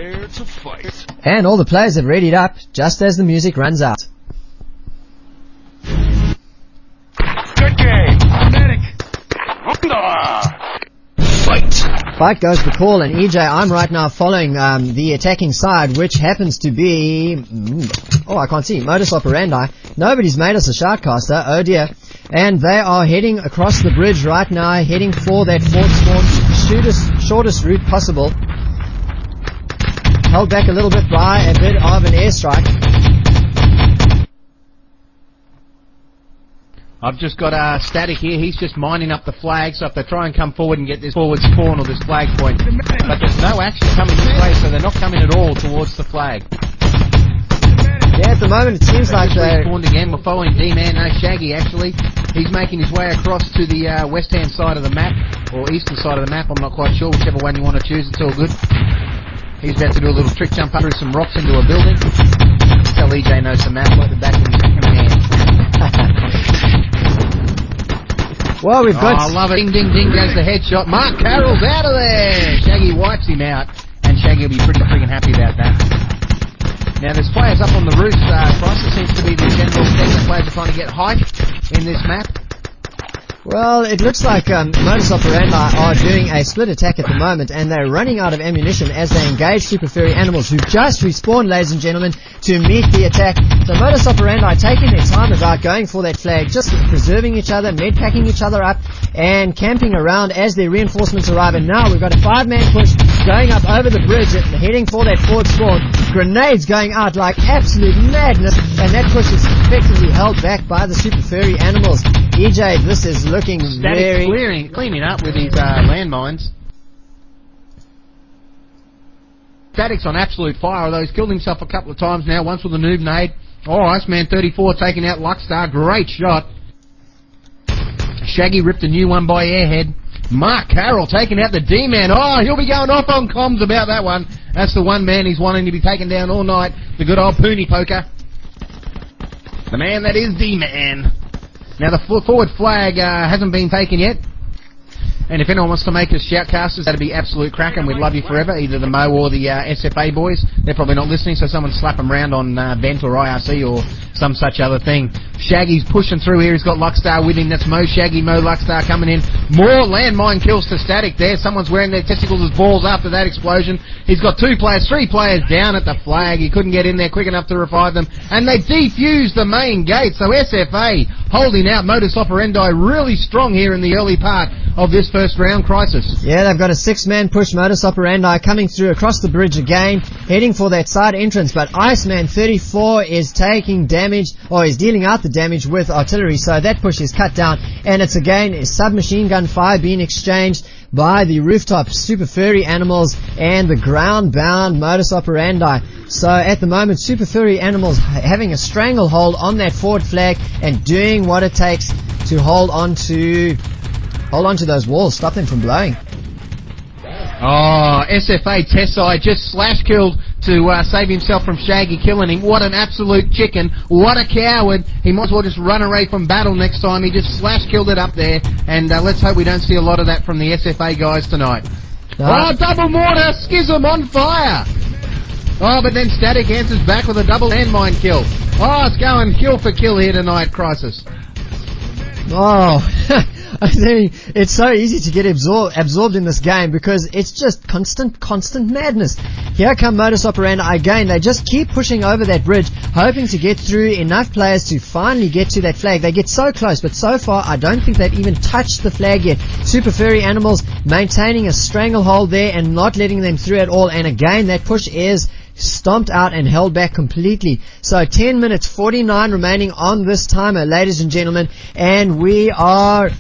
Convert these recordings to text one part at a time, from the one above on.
Prepare to fight. And all the players have readied up just as the music runs out. Good game. Medic. Fight. Fight goes for call, and EJ, I'm right now following the attacking side, which happens to be... oh, I can't see. Modus Operandi. Nobody's made us a shoutcaster. Oh dear. And they are heading across the bridge right now, heading for that fourth spawn. Shortest route possible. Held back a little bit by a bit of an airstrike. I've just got Static here. He's just mining up the flag, so if they try and come forward and get this forward spawn or this flag point, but there's no action coming this way, so they're not coming at all towards the flag. Yeah, at the moment it seems like they respawned again. We're following D-Man, no Shaggy actually. He's making his way across to the west-hand side of the map, or eastern side of the map, I'm not quite sure, whichever one you want to choose, it's all good. He's about to do a little trick jump up through some rocks into a building. Tell EJ knows the map like the back of his second hand. Well, we've got... Oh, I love it. Ding, ding, ding goes the headshot. Mark Carroll's out of there. Shaggy wipes him out, and Shaggy will be pretty friggin' happy about that. Now, there's players up on the roof. Chrisis seems to be the general thing. The players are trying to get height in this map. Well, it looks like Modus Operandi are doing a split attack at the moment, and they're running out of ammunition as they engage Super Furry animals who've just respawned, ladies and gentlemen, to meet the attack. So Modus Operandi taking their time about going for that flag, just preserving each other, medpacking each other up, and camping around as their reinforcements arrive. And now we've got a 5-man push going up over the bridge and heading for that fourth spawn. Grenades going out like absolute madness, and that push is effectively held back by the Super Furry animals. EJ, this is looking Static cleaning up with his landmines. Static's on absolute fire, although he's killed himself a couple of times now, once with a noob nade. Oh, Iceman 34 taking out Luckstar, great shot. Shaggy ripped a new one by Airhead. Mark Carroll taking out the D-Man. Oh, he'll be going off on comms about that one. That's the one man he's wanting to be taken down all night. The good old Poonie Poker. The man that is D-Man. Now the forward flag hasn't been taken yet. And if anyone wants to make us shoutcasters, that'd be absolute cracking. We'd love you forever, either the Mo or the SFA boys. They're probably not listening, so someone slap them round on Bent or IRC or some such other thing. Shaggy's pushing through here. He's got Luckstar with him. That's Mo Shaggy, Mo Luckstar coming in. More landmine kills to Static there. Someone's wearing their testicles as balls after that explosion. He's got 3 players down at the flag. He couldn't get in there quick enough to revive them. And they defused the main gate. So SFA holding out. Modus Operandi really strong here in the early part of this first round. Chrisis. Yeah, they've got a 6-man push. Modus Operandi coming through across the bridge again, heading for that side entrance, but Iceman 34 is taking damage, or is dealing out the damage with artillery, so that push is cut down, and it's again a submachine gun fire being exchanged by the rooftop Super Furry animals and the ground-bound Modus Operandi. So at the moment, Super Furry animals having a stranglehold on that forward flag and doing what it takes to hold on to those walls, stop them from blowing. Oh, SFA Tessai just slash killed to save himself from Shaggy killing him. What an absolute chicken. What a coward. He might as well just run away from battle next time. He just slash killed it up there. And let's hope we don't see a lot of that from the SFA guys tonight. Oh, double mortar. Schism on fire. Oh, but then Static answers back with a double landmine kill. Oh, it's going kill for kill here tonight, Chrisis. Oh, I think it's so easy to get absorbed in this game because it's just constant madness. Here come Modus Operandi again. They just keep pushing over that bridge, hoping to get through enough players to finally get to that flag. They get so close, but so far I don't think they've even touched the flag yet. Super Furry animals maintaining a stranglehold there and not letting them through at all. And again, that push is stomped out and held back completely. So 10 minutes 49 remaining on this timer, ladies and gentlemen, and we are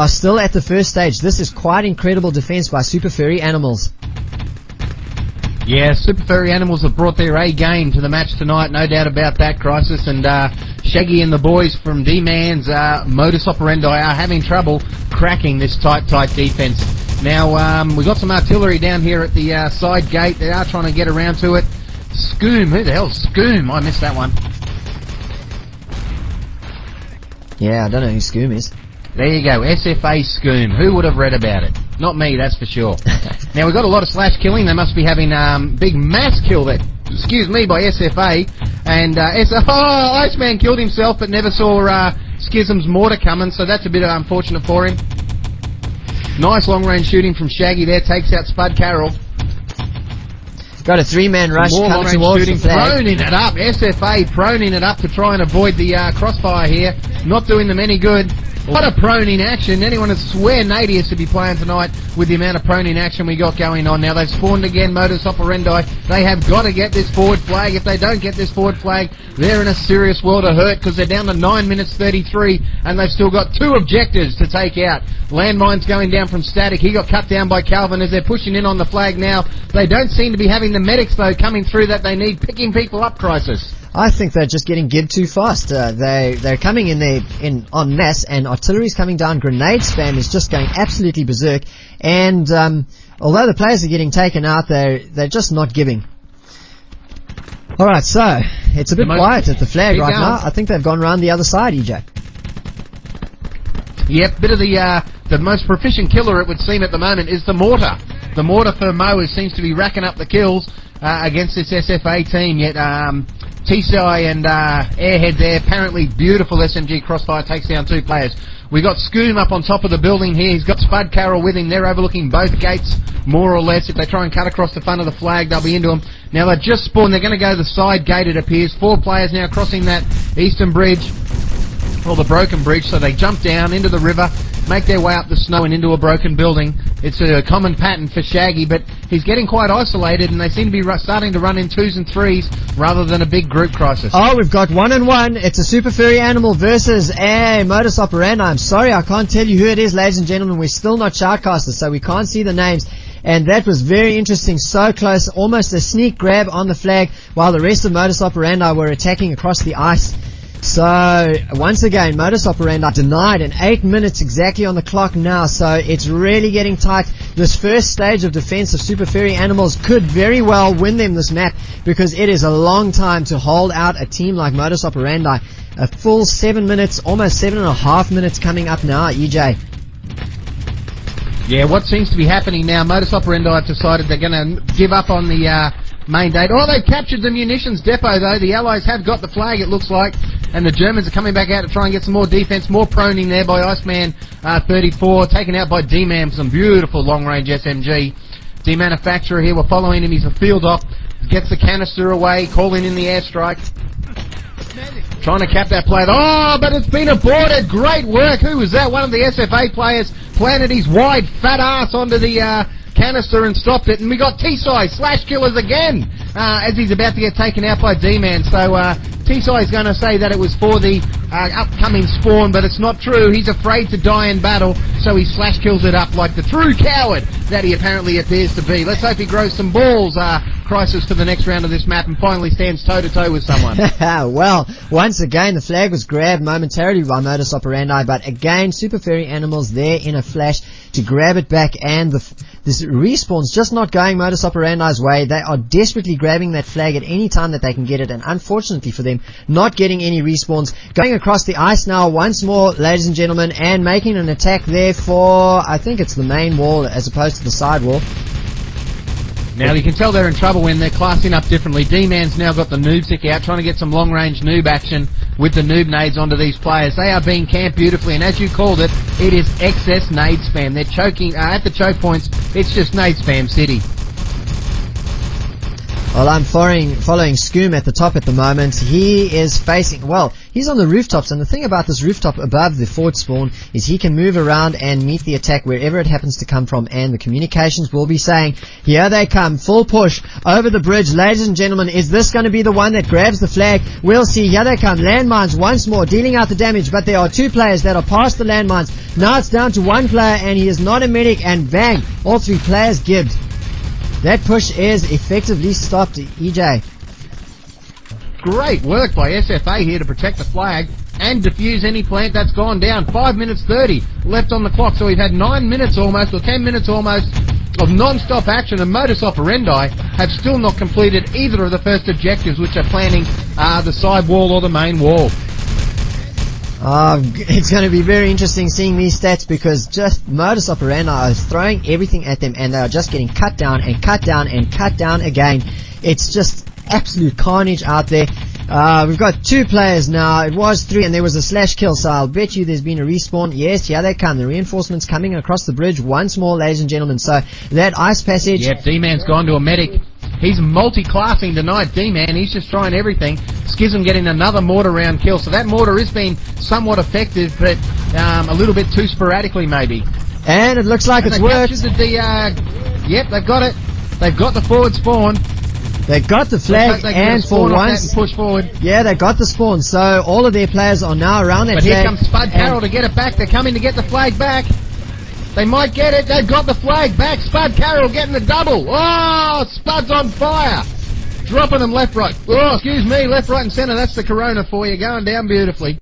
still at the first stage. This is quite incredible defense by Super Furry animals. Yeah, Super Furry animals have brought their A game to the match tonight, no doubt about that, Chrisis. And Shaggy and the boys from D-Man's Modus Operandi are having trouble cracking this tight defense. Now, we got some artillery down here at the side gate. They are trying to get around to it. Scoom, who the hell's Scoom? I missed that one. Yeah, I don't know who Scoom is. There you go, SFA Scoom. Who would have read about it? Not me, that's for sure. Now, we've got a lot of slash killing. They must be having big mass kill there. Excuse me, by SFA. And Iceman killed himself but never saw Schism's mortar coming, so that's a bit unfortunate for him. Nice long-range shooting from Shaggy there, takes out Spud Carroll. Got a 3-man rush More coming long-range towards shooting, the flag. proning it up. SFA proning it up to try and avoid the crossfire here. Not doing them any good. What a proning action. Anyone would swear Nady is to be playing tonight with the amount of proning action we got going on. Now they've spawned again, Modus Operandi. They have got to get this forward flag. If they don't get this forward flag, they're in a serious world of hurt because they're down to 9 minutes 33 and they've still got 2 objectives to take out. Landmines going down from Static. He got cut down by Calvin as they're pushing in on the flag now. They don't seem to be having the medics though coming through that they need, picking people up, Chrisis. I think they're just getting gibbed too fast. They're coming in there en masse, and artillery's coming down. Grenade spam is just going absolutely berserk. And although the players are getting taken out, they're just not giving. All right, so it's a bit quiet at the flag right now. I think they've gone round the other side, EJ. Yep, bit of the most proficient killer it would seem at the moment is the mortar. The mortar for Mo seems to be racking up the kills against this SFA team. Yet T-Sci and Airhead there, apparently beautiful SMG crossfire takes down 2 players. We got Scoom up on top of the building here. He's got Spud Carroll with him. They're overlooking both gates, more or less. If they try and cut across the front of the flag, they'll be into them. Now they've just spawned. They're going to go the side gate, it appears. 4 players now crossing that eastern bridge, or the broken bridge. So they jump down into the river, make their way up the snow and into a broken building. It's a common pattern for Shaggy, but he's getting quite isolated, and they seem to be starting to run in 2s and 3s rather than a big group Crisis. Oh, we've got 1-on-1. It's a Super Furry Animal versus a Modus Operandi. I'm sorry, I can't tell you who it is, ladies and gentlemen. We're still not shoutcasters, so we can't see the names. And that was very interesting, so close, almost a sneak grab on the flag, while the rest of Modus Operandi were attacking across the ice. So, once again, Modus Operandi denied, and 8 minutes exactly on the clock now, so it's really getting tight. This first stage of defense of Super Furry Animals could very well win them this map, because it is a long time to hold out a team like Modus Operandi. A full 7 minutes, almost 7.5 minutes coming up now, EJ. Yeah, what seems to be happening now, Modus Operandi have decided they're going to give up on the main gate. Oh, they've captured the munitions depot, though. The Allies have got the flag, it looks like, and the Germans are coming back out to try and get some more defense. More proning there by Iceman 34, taken out by D-Man, some beautiful long-range SMG. D-Manufacturer here, we're following him. He's a field op, gets the canister away, calling in the airstrike. Trying to cap that play. Oh, but it's been aborted. Great work. Who was that? One of the SFA players planted his wide fat ass onto the canister and stopped it. And we got T-Sci, slash killers again, as he's about to get taken out by D-Man. So T-Sci is going to say that it was for the upcoming spawn, but it's not true. He's afraid to die in battle, so he slash kills it up like the true coward that he apparently appears to be. Let's hope he grows some balls, Crisis, for the next round of this map and finally stands toe-to-toe with someone. Well, once again, the flag was grabbed momentarily by Modus Operandi, but again, Super Furry Animals there in a flash to grab it back, and this respawn's just not going Modus Operandi's way. They are desperately grabbing that flag at any time that they can get it, and unfortunately for them, not getting any respawns. Going across the ice now once more, ladies and gentlemen, and making an attack there for, I think it's the main wall as opposed to the side wall. Now you can tell they're in trouble when they're classing up differently. D-Man's now got the noob stick out, trying to get some long-range noob action with the noob nades onto these players. They are being camped beautifully, and as you called it, it is excess nade spam. They're choking at the choke points. It's just nade spam city. Well, I'm following Scoom at the top at the moment. He is facing, well, he's on the rooftops, and the thing about this rooftop above the fort spawn is he can move around and meet the attack wherever it happens to come from, and the communications will be saying, here they come, full push over the bridge. Ladies and gentlemen, is this going to be the one that grabs the flag? We'll see. Here they come, landmines once more, dealing out the damage, but there are 2 players that are past the landmines. Now it's down to 1 player, and he is not a medic, and bang, all 3 players gibbed. That push is effectively stopped, EJ. Great work by SFA here to protect the flag and defuse any plant that's gone down. 5 minutes 30 left on the clock, so we've had 9 minutes almost, or 10 minutes almost, of non-stop action, and Modus Operandi have still not completed either of the first objectives, which are planning the side wall or the main wall. It's going to be very interesting seeing these stats because just Modus Operandi is throwing everything at them and they are just getting cut down and cut down and cut down again. It's just absolute carnage out there. We've got 2 players now. It was 3 and there was a slash kill, so I'll bet you there's been a respawn. Yes, here they come. The reinforcements coming across the bridge once more, ladies and gentlemen. So that ice passage... Yep, D-Man's gone to a medic. He's multi-classing tonight, D-Man. He's just trying everything. Schism getting another mortar round kill. So that mortar has been somewhat effective, but a little bit too sporadically maybe. And it looks like it's worked. Yep, they've got it. They've got the forward spawn. They got the flag, and for once, push forward. Yeah, they got the spawn. So all of their players are now around that flag. But here comes Spud Carroll to get it back. They're coming to get the flag back. They might get it. They've got the flag back. Spud Carroll getting the double. Oh, Spud's on fire. Dropping them left, right. Oh, excuse me, left, right, and centre. That's the Corona for you. Going down beautifully.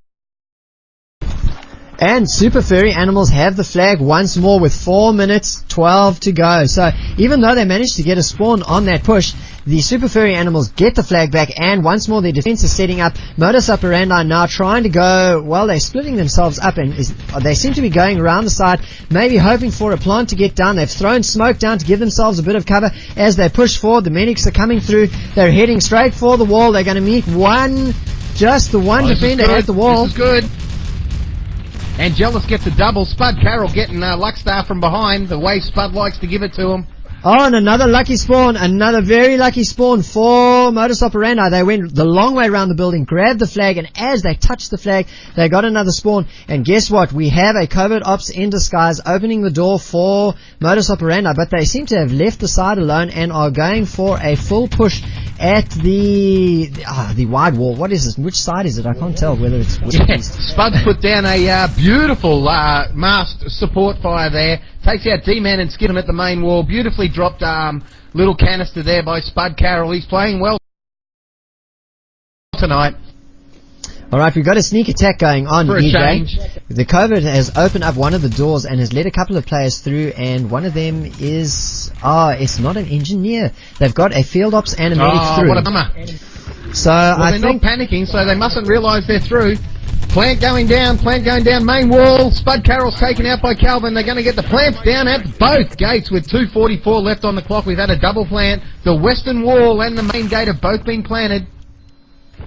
And Super Furry Animals have the flag once more with 4 minutes 12 to go. So even though they managed to get a spawn on that push, the Super Furry Animals get the flag back, and once more their defense is setting up. Modus Operandi now trying to go, well, they're splitting themselves up, and they seem to be going around the side, maybe hoping for a plant to get down. They've thrown smoke down to give themselves a bit of cover as they push forward. The medics are coming through. They're heading straight for the wall. They're going to meet just the one defender at the wall. This is good. And Jealous gets a double. Spud Carroll getting Luckstar from behind, the way Spud likes to give it to him. Oh, and another lucky spawn, another very lucky spawn for Modus Operandi. They went the long way around the building, grabbed the flag, and as they touched the flag, they got another spawn. And guess what? We have a covert ops in disguise opening the door for Modus Operandi, but they seem to have left the side alone and are going for a full push at the wide wall. What is this? Which side is it? I can't tell whether it's... Spud's put down a beautiful masked support fire there. Takes out D-Man and Skidham at the main wall. Beautifully dropped little canister there by Spud Carroll. He's playing well tonight. Alright, we've got a sneak attack going on, For a change. The covert has opened up one of the doors and has let a couple of players through, and one of them is... it's not an engineer. They've got a field ops and a medic through. What a bummer. So they're not panicking, so they mustn't realise they're through. Plant going down, main wall. Spud Carroll's taken out by Calvin. They're going to get the plants down at both gates with 2:44 left on the clock. We've had a double plant. The western wall and the main gate have both been planted.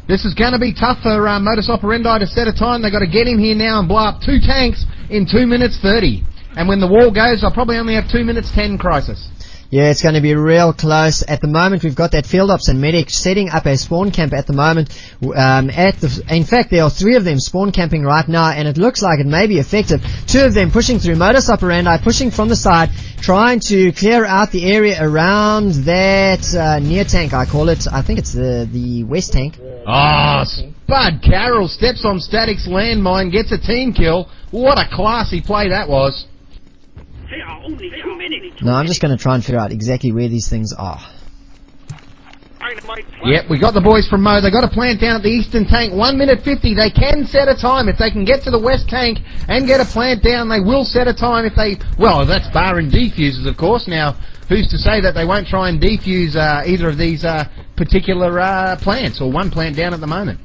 This is going to be tough for Modus Operandi to set a time. They've got to get him here now and blow up 2 tanks in 2 minutes 30. And when the wall goes, I'll probably only have 2 minutes 10, Chrisis. Yeah, it's going to be real close. At the moment, we've got that field ops and medic setting up a spawn camp at the moment. In fact, there are 3 of them spawn camping right now, and it looks like it may be effective. 2 of them pushing through. Modus Operandi pushing from the side, trying to clear out the area around that near tank, I call it. I think it's the west tank. Oh, Spud Carroll steps on Static's landmine, gets a team kill. What a classy play that was. No, I'm just going to try and figure out exactly where these things are. Yep, we got the boys from Mo. They got a plant down at the eastern tank. 1 minute 50. They can set a time. If they can get to the west tank and get a plant down, they will set a time if they... Well, that's barring defusers, of course. Now, who's to say that they won't try and defuse either of these particular plants, or one plant down at the moment?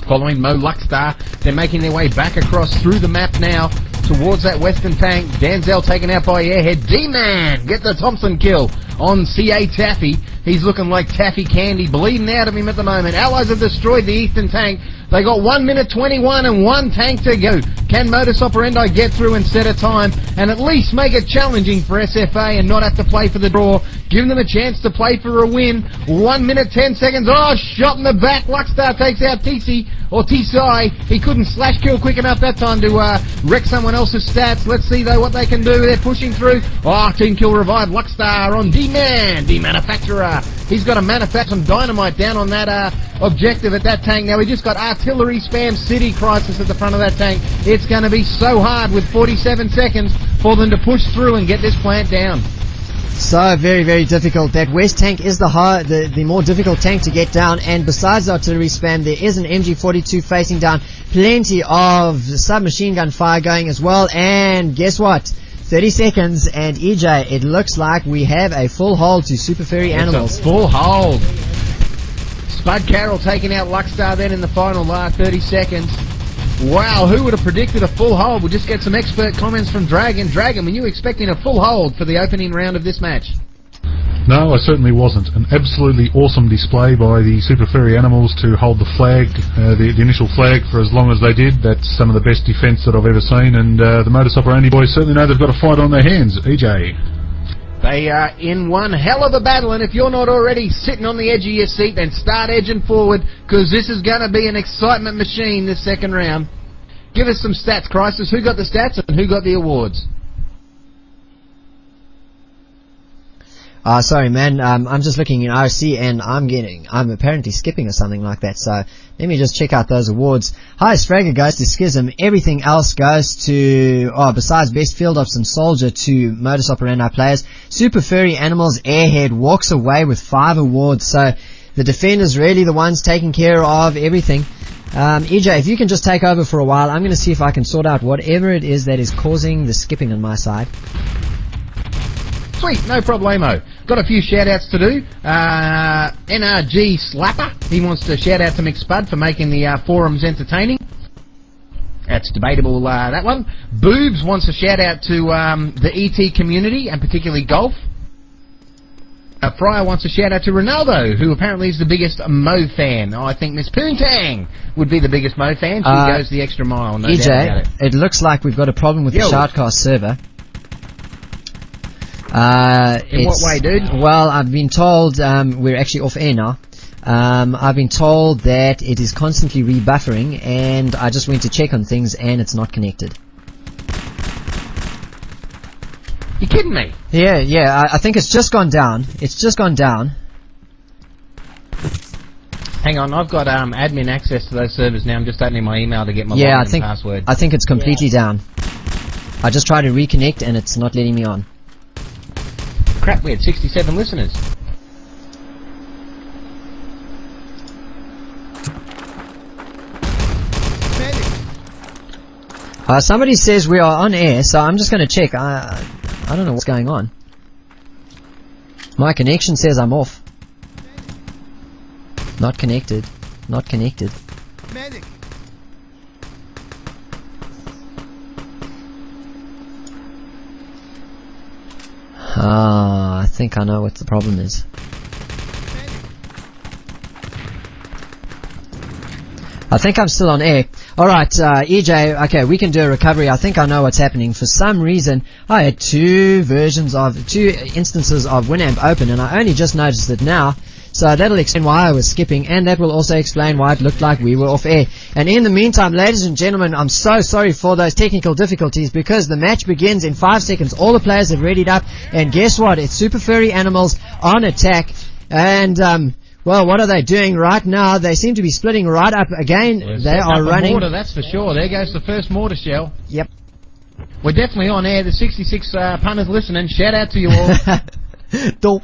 Following Mo Luckstar, they're making their way back across through the map now towards that western tank. Danzel taken out by Airhead. D-Man get the Thompson kill on CA Taffy. He's looking like Taffy Candy, bleeding out of him at the moment. Allies have destroyed the eastern tank. They got 1 minute 21 and 1 tank to go. Can Modus Operandi get through and set a time and at least make it challenging for SFA and not have to play for the draw? Give them a chance to play for a win. 1 minute 10 seconds. Oh, shot in the back. Luckstar takes out TC, or TCI. He couldn't slash kill quick enough that time to wreck someone else's stats. Let's see though what they can do. They're pushing through. Oh, team kill revived. Luckstar on D-Man, D-Manufacturer. He's got to manufacture some dynamite down on that objective at that tank. Now we just got artillery spam city Chrisis at the front of that tank. It's going to be so hard with 47 seconds for them to push through and get this plant down. So very, very difficult. That west tank is the more difficult tank to get down, and besides the artillery spam, there is an MG42 facing down. Plenty of submachine gun fire going as well, and guess what? 30 seconds, and EJ, it looks like we have a full hold to Super Furry Animals. It's a full hold. Spud Carroll taking out Luckstar then in the final 30 seconds. Wow, who would have predicted a full hold? We'll just get some expert comments from Dragon. Dragon, were you expecting a full hold for the opening round of this match? No, I certainly wasn't. An absolutely awesome display by the Super Furry animals to hold the flag, the initial flag, for as long as they did. That's some of the best defence that I've ever seen, and the Modus Operandi boys certainly know they've got a fight on their hands. EJ. They are in one hell of a battle, and if you're not already sitting on the edge of your seat, then start edging forward, because this is going to be an excitement machine this second round. Give us some stats, Chrisis. Who got the stats and who got the awards? Sorry man, I'm just looking in RC and I'm apparently skipping or something like that, so let me just check out those awards. Highest Fragger goes to Schism, everything else goes to, besides Best Field Ops and Soldier, to Modus Operandi players. Super Furry Animals Airhead walks away with 5 awards, so the Defenders really the ones taking care of everything. EJ, if you can just take over for a while, I'm going to see if I can sort out whatever it is that is causing the skipping on my side. Sweet, no problemo. Got a few shout-outs to do. NRG Slapper, he wants to shout-out to McSpud for making the forums entertaining. That's debatable, that one. Boobs wants a shout-out to the ET community, and particularly golf. Fryer wants a shout-out to Ronaldo, who apparently is the biggest Mo fan. I think Miss Poontang would be the biggest Mo fan. She goes the extra mile, no doubt about it. EJ, it looks like we've got a problem with the Shoutcast server. In what way, dude? Well, I've been told, we're actually off air now. I've been told that it is constantly rebuffering, and I just went to check on things and it's not connected. You kidding me? Yeah, I think it's just gone down. It's just gone down. Hang on, I've got admin access to those servers now. I'm just opening my email to get my login and password. I think it's completely down. I just tried to reconnect and it's not letting me on. Crap, we had 67 listeners. Somebody says we are on air, so I'm just going to check. I don't know what's going on. My connection says I'm off. Not connected. Not connected. Medic. I think I know what the problem is. I think I'm still on air. Alright, EJ, okay, we can do a recovery. I think I know what's happening. For some reason, I had two instances of Winamp open, and I only just noticed it now. So that'll explain why I was skipping, and that will also explain why it looked like we were off air. And in the meantime, ladies and gentlemen, I'm so sorry for those technical difficulties, because the match begins in 5 seconds. All the players have readied up, and guess what? It's Super Furry Animals on attack. And, well, what are they doing right now? They seem to be splitting right up again. They are running. Mortar, that's for sure. There goes the first mortar shell. Yep. We're definitely on air. The 66 punters listening. Shout out to you all.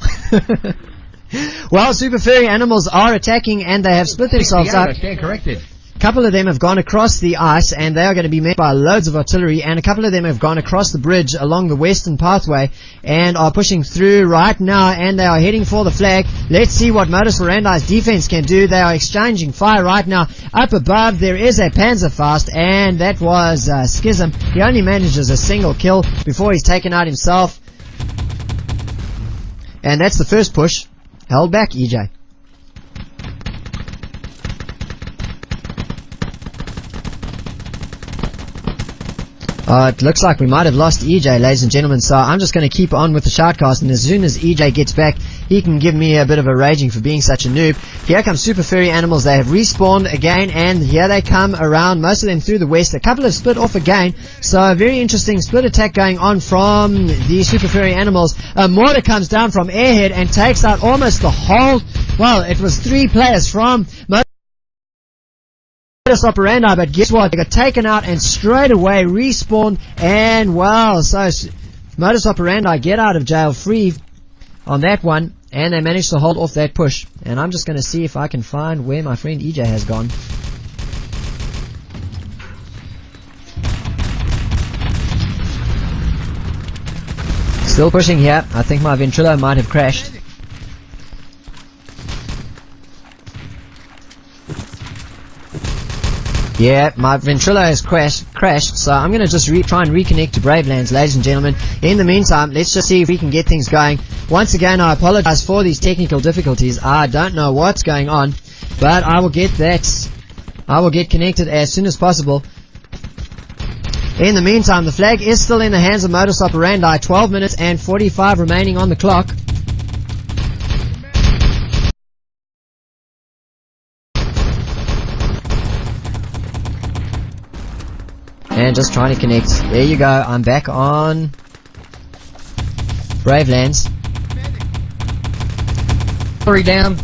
Well, Super Furry Animals are attacking, and they have split themselves up. I stand corrected. A couple of them have gone across the ice, and they are going to be met by loads of artillery, and a couple of them have gone across the bridge along the western pathway and are pushing through right now, and they are heading for the flag. Let's see what Modus Operandi's defense can do. They are exchanging fire right now. Up above, there is a Panzerfaust, and that was Schism. He only manages a single kill before he's taken out himself. And that's the first push. Held back, EJ. It looks like we might have lost EJ, ladies and gentlemen, so I'm just going to keep on with the Shoutcast, and as soon as EJ gets back, he can give me a bit of a raging for being such a noob. Here comes Super Furry Animals. They have respawned again, and here they come around, most of them through the west. A couple have split off again, so a very interesting split attack going on from the Super Furry Animals. A mortar comes down from Airhead and takes out almost the whole, well, it was 3 players from Modus Operandi, but guess what? They got taken out and straight away respawned, and well, so Modus Operandi get out of jail free on that one, and they managed to hold off that push. And I'm just going to see if I can find where my friend EJ has gone. Still pushing here. I think my Ventrilo might have crashed. Yeah, my ventrilo has crashed, so I'm going to just try and reconnect to Bravelands, ladies and gentlemen. In the meantime, let's just see if we can get things going. Once again, I apologize for these technical difficulties. I don't know what's going on, but I will get that. I will get connected as soon as possible. In the meantime, the flag is still in the hands of Modus Operandi. 12 minutes and 45 remaining on the clock. And just trying to connect. There you go. I'm back on Bravelands. Furry down.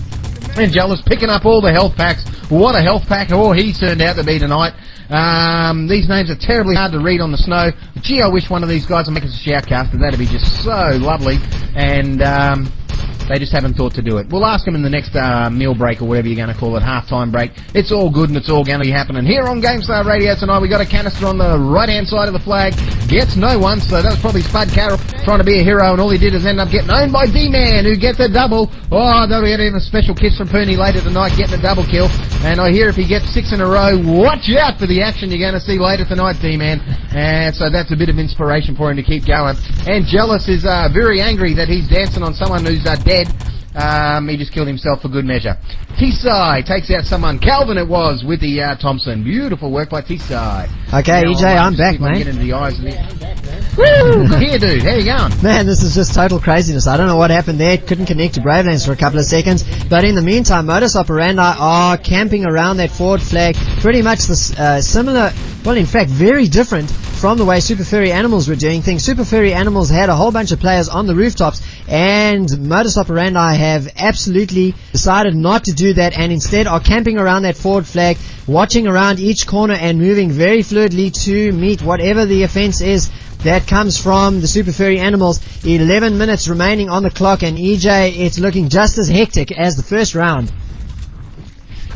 And Jealous picking up all the health packs. What a health pack he's turned out to be tonight. These names are terribly hard to read on the snow. Gee, I wish one of these guys would make us a shoutcaster. That'd be just so lovely. And they just haven't thought to do it. We'll ask them in the next meal break or whatever you're going to call it, half-time break. It's all good and it's all going to be happening. Here on GameStar Radio tonight, we got a canister on the right-hand side of the flag. Gets no one, so that was probably Spud Carroll trying to be a hero, and all he did is end up getting owned by D-Man, who gets a double. Oh, that'll get even a special kiss from Pooney later tonight, getting a double kill. And I hear if he gets 6 in a row, watch out for the action you're going to see later tonight, D-Man. And so that's a bit of inspiration for him to keep going. And Jealous is very angry that he's dancing on someone who's dead. He just killed himself for good measure. T-Side takes out someone. Calvin it was with the Thompson. Beautiful work by T-Side. Okay, now, EJ, I'm back, mate. Get into the eyes of Woo! Here, dude. How you going? Man, this is just total craziness. I don't know what happened there. Couldn't connect to Bravelands for a couple of seconds. But in the meantime, Modus Operandi are camping around that forward flag. Pretty much the similar, well, in fact, very different from the way Super Furry Animals were doing things. Super Furry Animals had a whole bunch of players on the rooftops, and Modus Operandi have absolutely decided not to do that, and instead are camping around that forward flag, watching around each corner and moving very fluidly to meet whatever the offense is that comes from the Super Furry Animals. 11 minutes remaining on the clock, and EJ, it's looking just as hectic as the first round.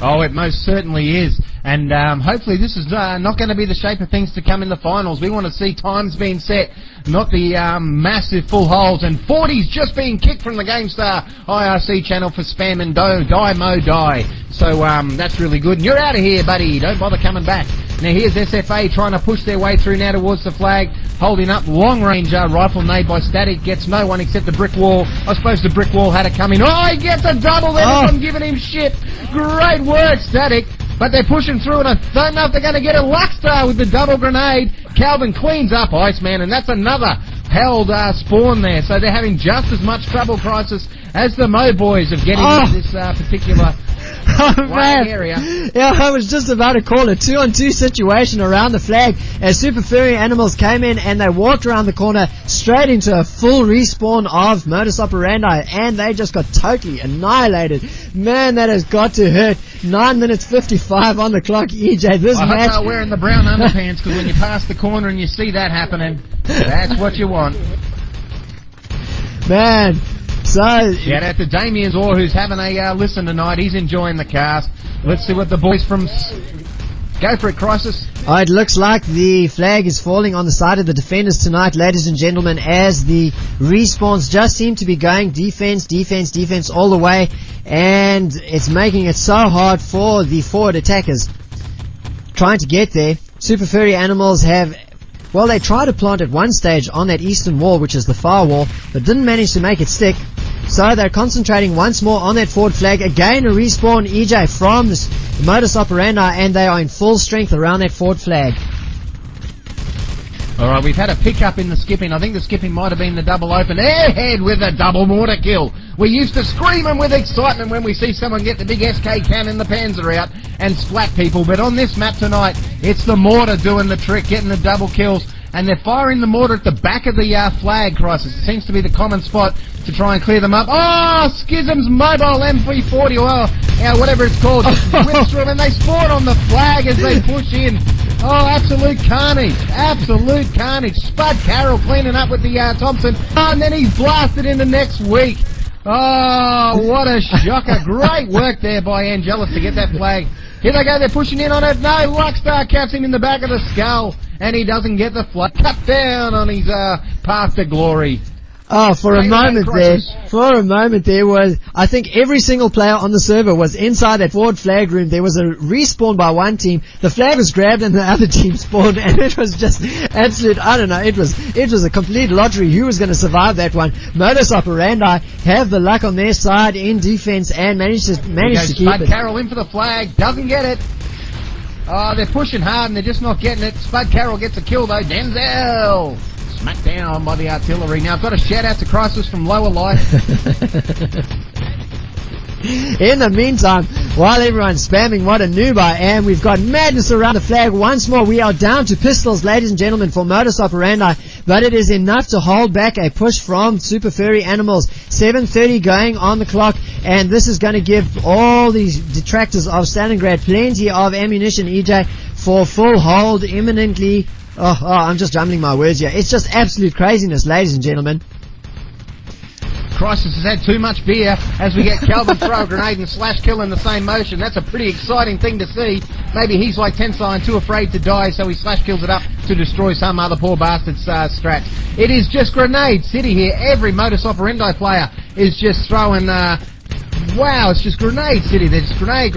Oh, it most certainly is. And hopefully this is not going to be the shape of things to come in the finals. We want to see times being set, not the massive full holes. And 40's just being kicked from the GameStar IRC channel for spam and die. So that's really good. And you're out of here, buddy. Don't bother coming back. Now here's SFA trying to push their way through now towards the flag, holding up long-range rifle made by Static. Gets no one except the brick wall. I suppose the brick wall had it coming. Oh, he gets a double there. I'm giving him shit. Great work, Static. But they're pushing through, and I don't know if they're going to get a Luckstar with the double grenade. Calvin cleans up Iceman, and that's another held spawn there. So they're having just as much trouble, Crisis, as the Mo boys of getting into this particular area. Yeah, I was just about to call a 2-on-2 situation around the flag as Super Furry Animals came in and they walked around the corner straight into a full respawn of Modus Operandi, and they just got totally annihilated. Man, that has got to hurt. 9 minutes 55 on the clock, EJ. This match. I hope they're wearing the brown underpants, because when you pass the corner and you see that happening, that's what you want. Man. So, shout out to Damien Zor, who's having a listen tonight. He's enjoying the cast. Let's see what the boys from... Go for it, Crisis. Oh, it looks like the flag is falling on the side of the defenders tonight, ladies and gentlemen, as the respawns just seem to be going defense all the way, and it's making it so hard for the forward attackers trying to get there. Super Furry Animals have... Well, they tried to plant at one stage on that eastern wall, which is the far wall, but didn't manage to make it stick. So they're concentrating once more on that forward flag. Again, a respawn, EJ, from the Modus Operandi, and they are in full strength around that forward flag. Alright, we've had a pickup in the skipping. I think the skipping might have been the double open. Airhead with a double mortar kill. We used to screaming with excitement when we see someone get the big SK cannon, the Panzer out, and splat people. But on this map tonight, it's the mortar doing the trick, getting the double kills. And they're firing the mortar at the back of the flag, Crisis. It seems to be the common spot to try and clear them up. Oh, Schism's mobile MP40, or whatever it's called, whips through them, and they spawn on the flag as they push in. Oh, absolute carnage. Absolute carnage. Spud Carroll cleaning up with the Thompson. Oh, and then he's blasted into next week. Oh, what a shocker. Great work there by Angelus to get that flag. Here they go, they're pushing in on it. No, Luckstar caps him in the back of the skull, and he doesn't get the flag. Cut down on his path to glory. Oh, for a Bang, moment bang, there was, I think every single player on the server was inside that forward flag room. There was a respawn by one team. The flag was grabbed and the other team spawned, and it was just absolute, I don't know, it was a complete lottery who was going to survive that one. Modus Operandi have the luck on their side in defense and managed to keep Spud it. Carroll in for the flag, doesn't get it. Oh, they're pushing hard and they're just not getting it. Spud Carroll gets a kill though. Denzel smacked down by the artillery. Now I've got a shout out to Chrisis from Lower Life. In the meantime, while everyone's spamming what a noob I am, we've got madness around the flag once more. We are down to pistols, ladies and gentlemen, for Modus Operandi, but it is enough to hold back a push from Super Furry Animals. 7:30 going on the clock, and this is going to give all these detractors of Stalingrad plenty of ammunition, EJ, for full hold imminently. Oh, I'm just jumbling my words here. It's just absolute craziness, ladies and gentlemen. Chrisis has had too much beer as we get Calvin throw a grenade and slash kill in the same motion. That's a pretty exciting thing to see. Maybe he's like Tensai and too afraid to die, so he slash kills it up to destroy some other poor bastard's strats. It is just Grenade City here. Every Modus Operandi player is just throwing, wow, it's just Grenade City. There's grenade,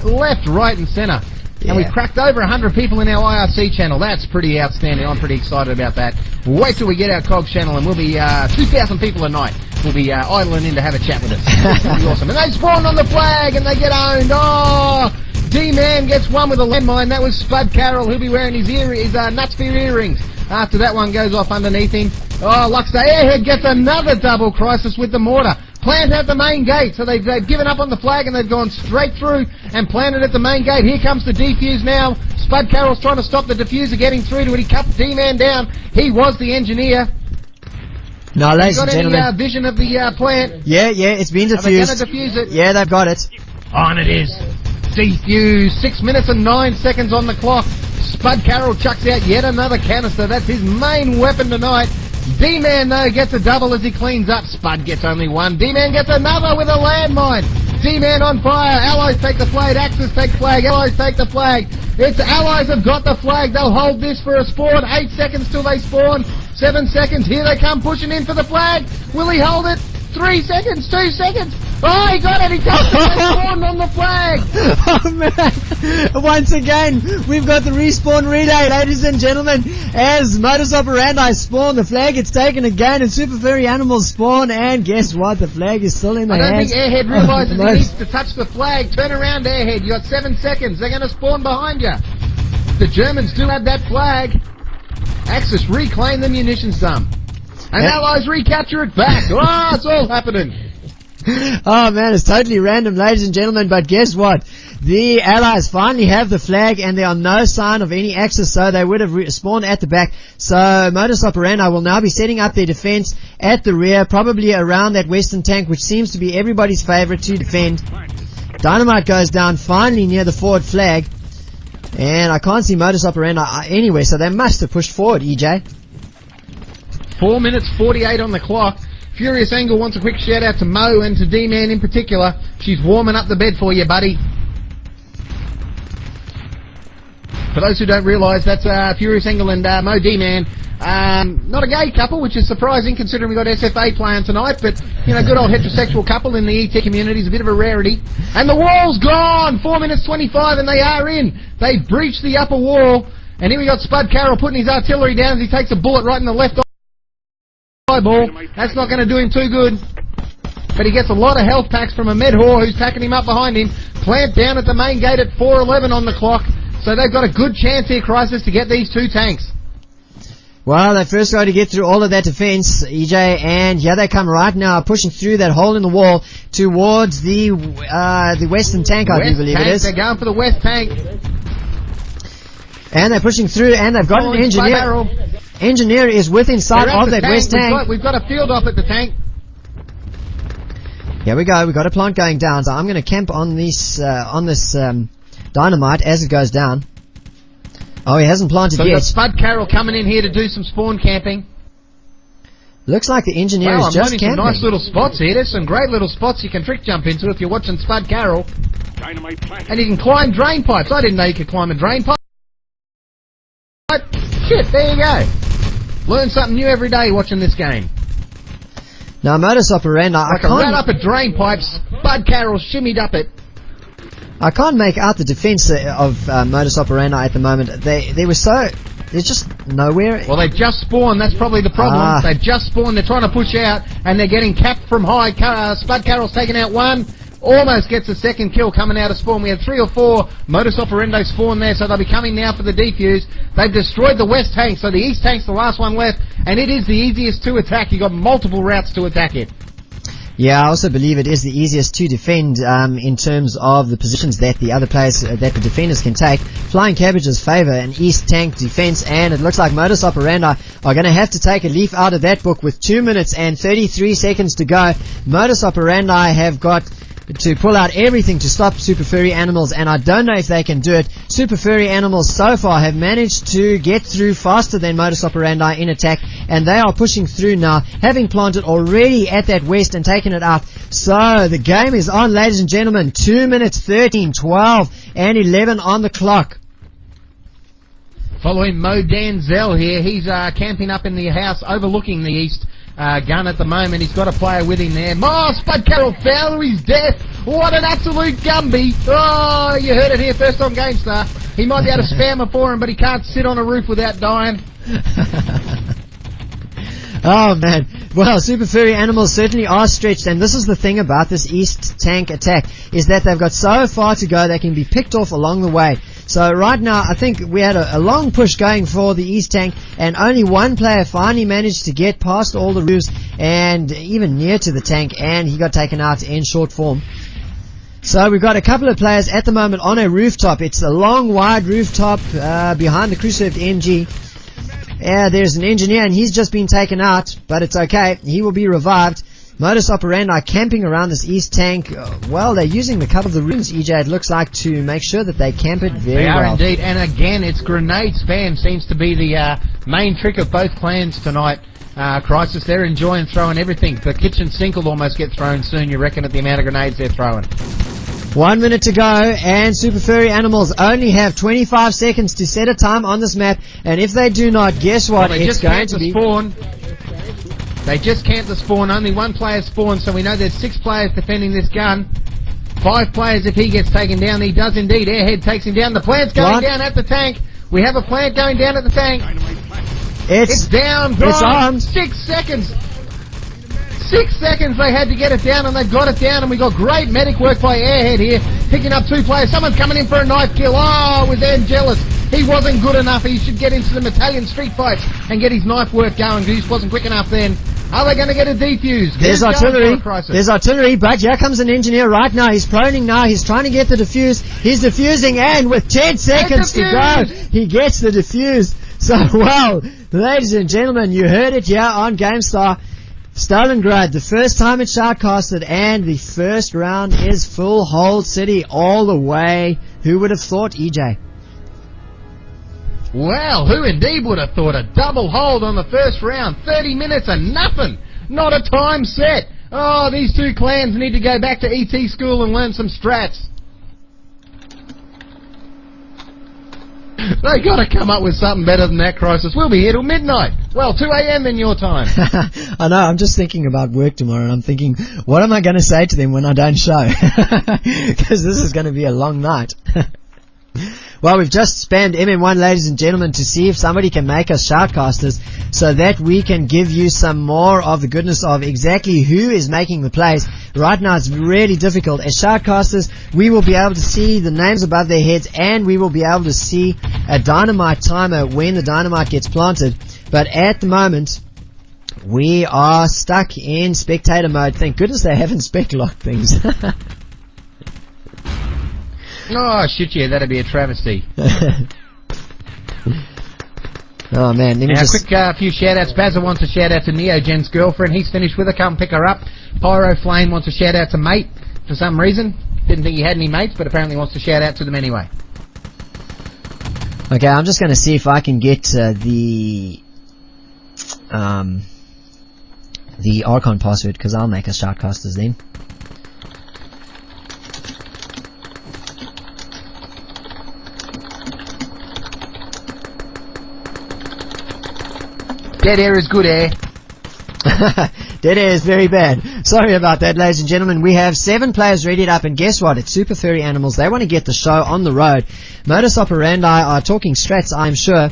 left, right and centre. Yeah. And we cracked over 100 people in our IRC channel. That's pretty outstanding. I'm pretty excited about that. Wait till we get our COG channel and we'll be 2,000 people a night. We'll be idling in to have a chat with us. That'll be awesome. And they spawn on the flag and they get owned. Oh, D-Man gets one with a landmine. That was Spud Carroll. He'll be wearing his Nutsphere earrings after that one goes off underneath him. Oh, Luxor Airhead gets another double Chrisis with the mortar. Plant at the main gate. So they've given up on the flag and they've gone straight through and planted at the main gate. Here comes the defuse now. Spud Carroll's trying to stop the diffuser getting through to it. He cut D-Man down. He was the engineer. Now, ladies and gentlemen. Got any vision of the plant? Yeah, it's been diffused. Are they going to defuse it? Yeah, they've got it. On it is. Defuse. 6 minutes and 9 seconds on the clock. Spud Carroll chucks out yet another canister. That's his main weapon tonight. D-Man, though, gets a double as he cleans up. Spud gets only one. D-Man gets another with a landmine. D-Man on fire. Allies take the flag. Axis take the flag. Allies take the flag. It's Allies have got the flag. They'll hold this for a spawn. 8 seconds till they spawn. 7 seconds. Here they come pushing in for the flag. Will he hold it? 3 seconds. 2 seconds. Oh, he got it. He touched it. They spawned on the flag. Oh, man. Once again, we've got the respawn relay, ladies and gentlemen. As Modus Operandi spawn, the flag gets taken again, and Super Furry Animals spawn, and guess what? The flag is still in their hands. I don't think Airhead realises he needs to touch the flag. Turn around, Airhead. You got 7 seconds. They're going to spawn behind you. The Germans do have that flag. Axis reclaim the munitions dump. And Allies recapture it back. Oh, it's all happening. Oh man, it's totally random, ladies and gentlemen, but guess what? The Allies finally have the flag and there are no sign of any Axis, so they would have spawned at the back. So Modus Operandi will now be setting up their defense at the rear, probably around that western tank, which seems to be everybody's favorite to defend. Dynamite goes down finally near the forward flag, and I can't see Modus Operandi anywhere, so they must have pushed forward, EJ. 4 minutes 48 on the clock. Furious Angle wants a quick shout out to Mo and to D-Man in particular. She's warming up the bed for you, buddy. For those who don't realise, that's Furious Angle and Mo D-Man. Not a gay couple, which is surprising considering we got SFA playing tonight, but, you know, good old heterosexual couple in the ET community is a bit of a rarity. And the wall's gone! 4 minutes 25 and they are in. They breached the upper wall. And here we got Spud Carroll putting his artillery down as he takes a bullet right in the left eyeball. That's not going to do him too good. But he gets a lot of health packs from a med whore who's packing him up behind him. Plant down at the main gate at 4:11 on the clock. So they've got a good chance here, Chrisis, to get these 2 tanks. Well, they first got to get through all of that defense, EJ, and here they come right now, pushing through that hole in the wall towards the western tank, I do believe it is. They're going for the west tank. And they're pushing through, and they've got an engineer. Engineer is within sight of that west tank. We've got a field off at the tank. Here we go. We've got a plant going down, so I'm going to camp on this dynamite as it goes down. Oh, he hasn't planted so yet. We've got Spud Carroll coming in here to do some spawn camping. Looks like the engineer is just camping. Some nice little spots here. There's some great little spots you can trick jump into if you're watching Spud Carroll. And you can climb drain pipes. I didn't know you could climb a drain pipe. Shit, there you go. Learn something new every day watching this game. Now, Modus Operandi, Like a rat up a drain pipe, Spud Carroll shimmied up it. I can't make out the defense of Modus Operandi at the moment. They were so... There's just nowhere... Well, they've just spawned. That's probably the problem. They've just spawned. They're trying to push out, and they're getting capped from high. Spud Carroll's taken out one. Almost gets a second kill coming out of spawn. We had 3 or 4 Modus Operandi spawn there, so they'll be coming now for the defuse. They've destroyed the west tank, so the east tank's the last one left, and it is the easiest to attack. You've got multiple routes to attack it. Yeah, I also believe it is the easiest to defend in terms of the positions that the other players, that the defenders can take. Flying Cabbages favour an east tank defence, and it looks like Modus Operandi are going to have to take a leaf out of that book with 2 minutes and 33 seconds to go. Modus Operandi have got to pull out everything to stop Super Furry Animals, and I don't know if they can do it. Super Furry Animals so far have managed to get through faster than Modus Operandi in attack, and they are pushing through now, having planted already at that west and taken it out. So the game is on, ladies and gentlemen. 2 minutes, 13, 12 and 11 on the clock. Following Mo Danzel here, he's camping up in the house overlooking the east gun at the moment. He's got a player with him there. Spud Carroll fell to his death. What an absolute Gumby. Oh, you heard it here first on GameStar. He might be able to spam it for him, but he can't sit on a roof without dying. Oh man, well, Super Furry Animals certainly are stretched, and this is the thing about this east tank attack, is that they've got so far to go they can be picked off along the way. So right now I think we had a long push going for the east tank, and only one player finally managed to get past all the roofs and even near to the tank, and he got taken out in short form. So we've got a couple of players at the moment on a rooftop. It's a long wide rooftop behind the crew-served MG. Yeah, there's an engineer, and he's just been taken out, but it's okay. He will be revived. Modus Operandi camping around this east tank. Well, they're using the cover of the rooms, EJ, it looks like, to make sure that they camp it very well. They are indeed, and again, it's grenade spam seems to be the main trick of both clans tonight. Chrisis, they're enjoying throwing everything. The kitchen sink will almost get thrown soon, you reckon, at the amount of grenades they're throwing. 1 minute to go, and Super Furry Animals only have 25 seconds to set a time on this map, and if they do not, guess what? Well, it's going to be... Spawn. They just camped the spawn. Only one player spawned, so we know there's 6 players defending this gun. 5 players if he gets taken down. He does indeed. Airhead takes him down. The plant's going down at the tank. We have a plant going down at the tank. It's down. It's armed. 6 seconds. 6 seconds they had to get it down, and they've got it down, and we got great medic work by Airhead here, picking up 2 players. Someone's coming in for a knife kill. Oh, was Angelus. He wasn't good enough. He should get into the Italian street fights and get his knife work going. He just wasn't quick enough then. Are they going to get a defuse? There's artillery. There's artillery, but here comes an engineer right now. He's proning now. He's trying to get the defuse. He's defusing, and with 10 seconds to go, he gets the defuse. So, well, ladies and gentlemen, you heard it here on GameStar. Stalingrad, the first time it's shoutcasted, and the first round is full hold city all the way. Who would have thought, EJ? Well, who indeed would have thought? A double hold on the first round. 30 minutes and nothing. Not a time set. Oh, these 2 clans need to go back to ET school and learn some strats. They got to come up with something better than that, Chrisis. We'll be here till midnight. Well, 2 a.m. in your time. I know, I'm just thinking about work tomorrow, and I'm thinking, what am I going to say to them when I don't show? Because this is going to be a long night. Well, we've just spammed MM1, ladies and gentlemen, to see if somebody can make us shoutcasters so that we can give you some more of the goodness of exactly who is making the plays. Right now, it's really difficult. As shoutcasters, we will be able to see the names above their heads, and we will be able to see a dynamite timer when the dynamite gets planted. But at the moment, we are stuck in spectator mode. Thank goodness they haven't spec locked things. Oh, shit, yeah, that'd be a travesty. Oh, man. Let me just... quick few shout-outs. Bazza wants a shout-out to Neogen's girlfriend. He's finished with her. Come pick her up. Pyro Flame wants a shout-out to mate for some reason. Didn't think he had any mates, but apparently wants to shout-out to them anyway. Okay, I'm just going to see if I can get the Archon password, because I'll make us shoutcasters then. Dead air is good air. It is very bad. Sorry about that, ladies and gentlemen. We have 7 players readied up, and guess what? It's Super Furry Animals. They want to get the show on the road. Modus Operandi are talking strats, I'm sure.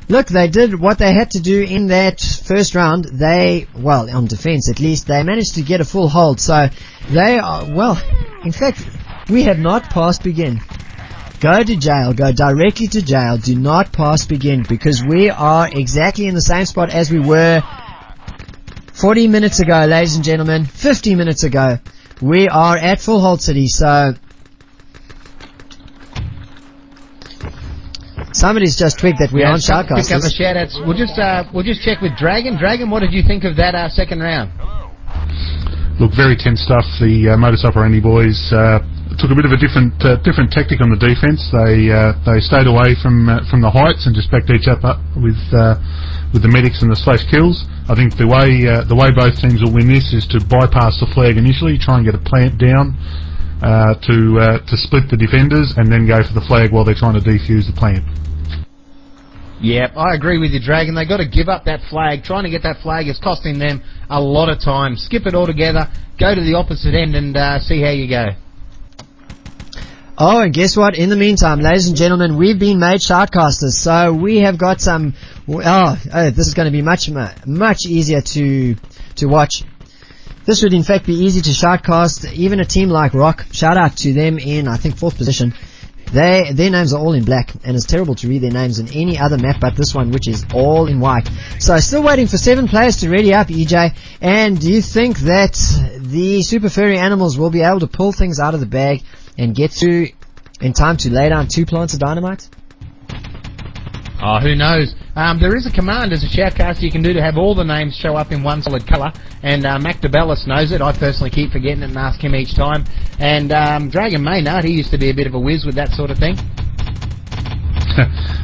Look, they did what they had to do in that first round. Well, on defense at least, they managed to get a full hold. So they are, well, in fact, we have not passed begin. Go to jail. Go directly to jail. Do not pass begin, because we are exactly in the same spot as we were 40 minutes ago, ladies and gentlemen. 50 minutes ago. We are at Full Hold City, so somebody's just twigged that we're on Shoutcast. Pick up the shout-outs. We'll just check with Dragon. Dragon, what did you think of that second round? Look, very tense stuff. The Modus Operandi boys took a bit of a different tactic on the defence. They stayed away from the heights and just backed each other up with the medics and the slash kills. I think the way both teams will win this is to bypass the flag initially, try and get a plant down to split the defenders, and then go for the flag while they're trying to defuse the plant. Yep, I agree with you, Dragon. They got to give up that flag. Trying to get that flag is costing them a lot of time. Skip it altogether. Go to the opposite end and see how you go. Oh, and guess what? In the meantime, ladies and gentlemen, we've been made Shoutcasters, so we have got some. This is going to be much easier to watch. This would in fact be easy to shoutcast. Even a team like Rock, shout out to them in, I think, 4th position. Their names are all in black, and it's terrible to read their names in any other map but this one, which is all in white. So still waiting for 7 players to ready up, EJ. And do you think that the Super Furry Animals will be able to pull things out of the bag and get through in time to lay down 2 plants of dynamite? Oh, who knows? There is a command as a shoutcaster you can do to have all the names show up in one solid colour, and Mac DeBellis knows it. I personally keep forgetting it and ask him each time. And Dragon Maynard, he used to be a bit of a whiz with that sort of thing.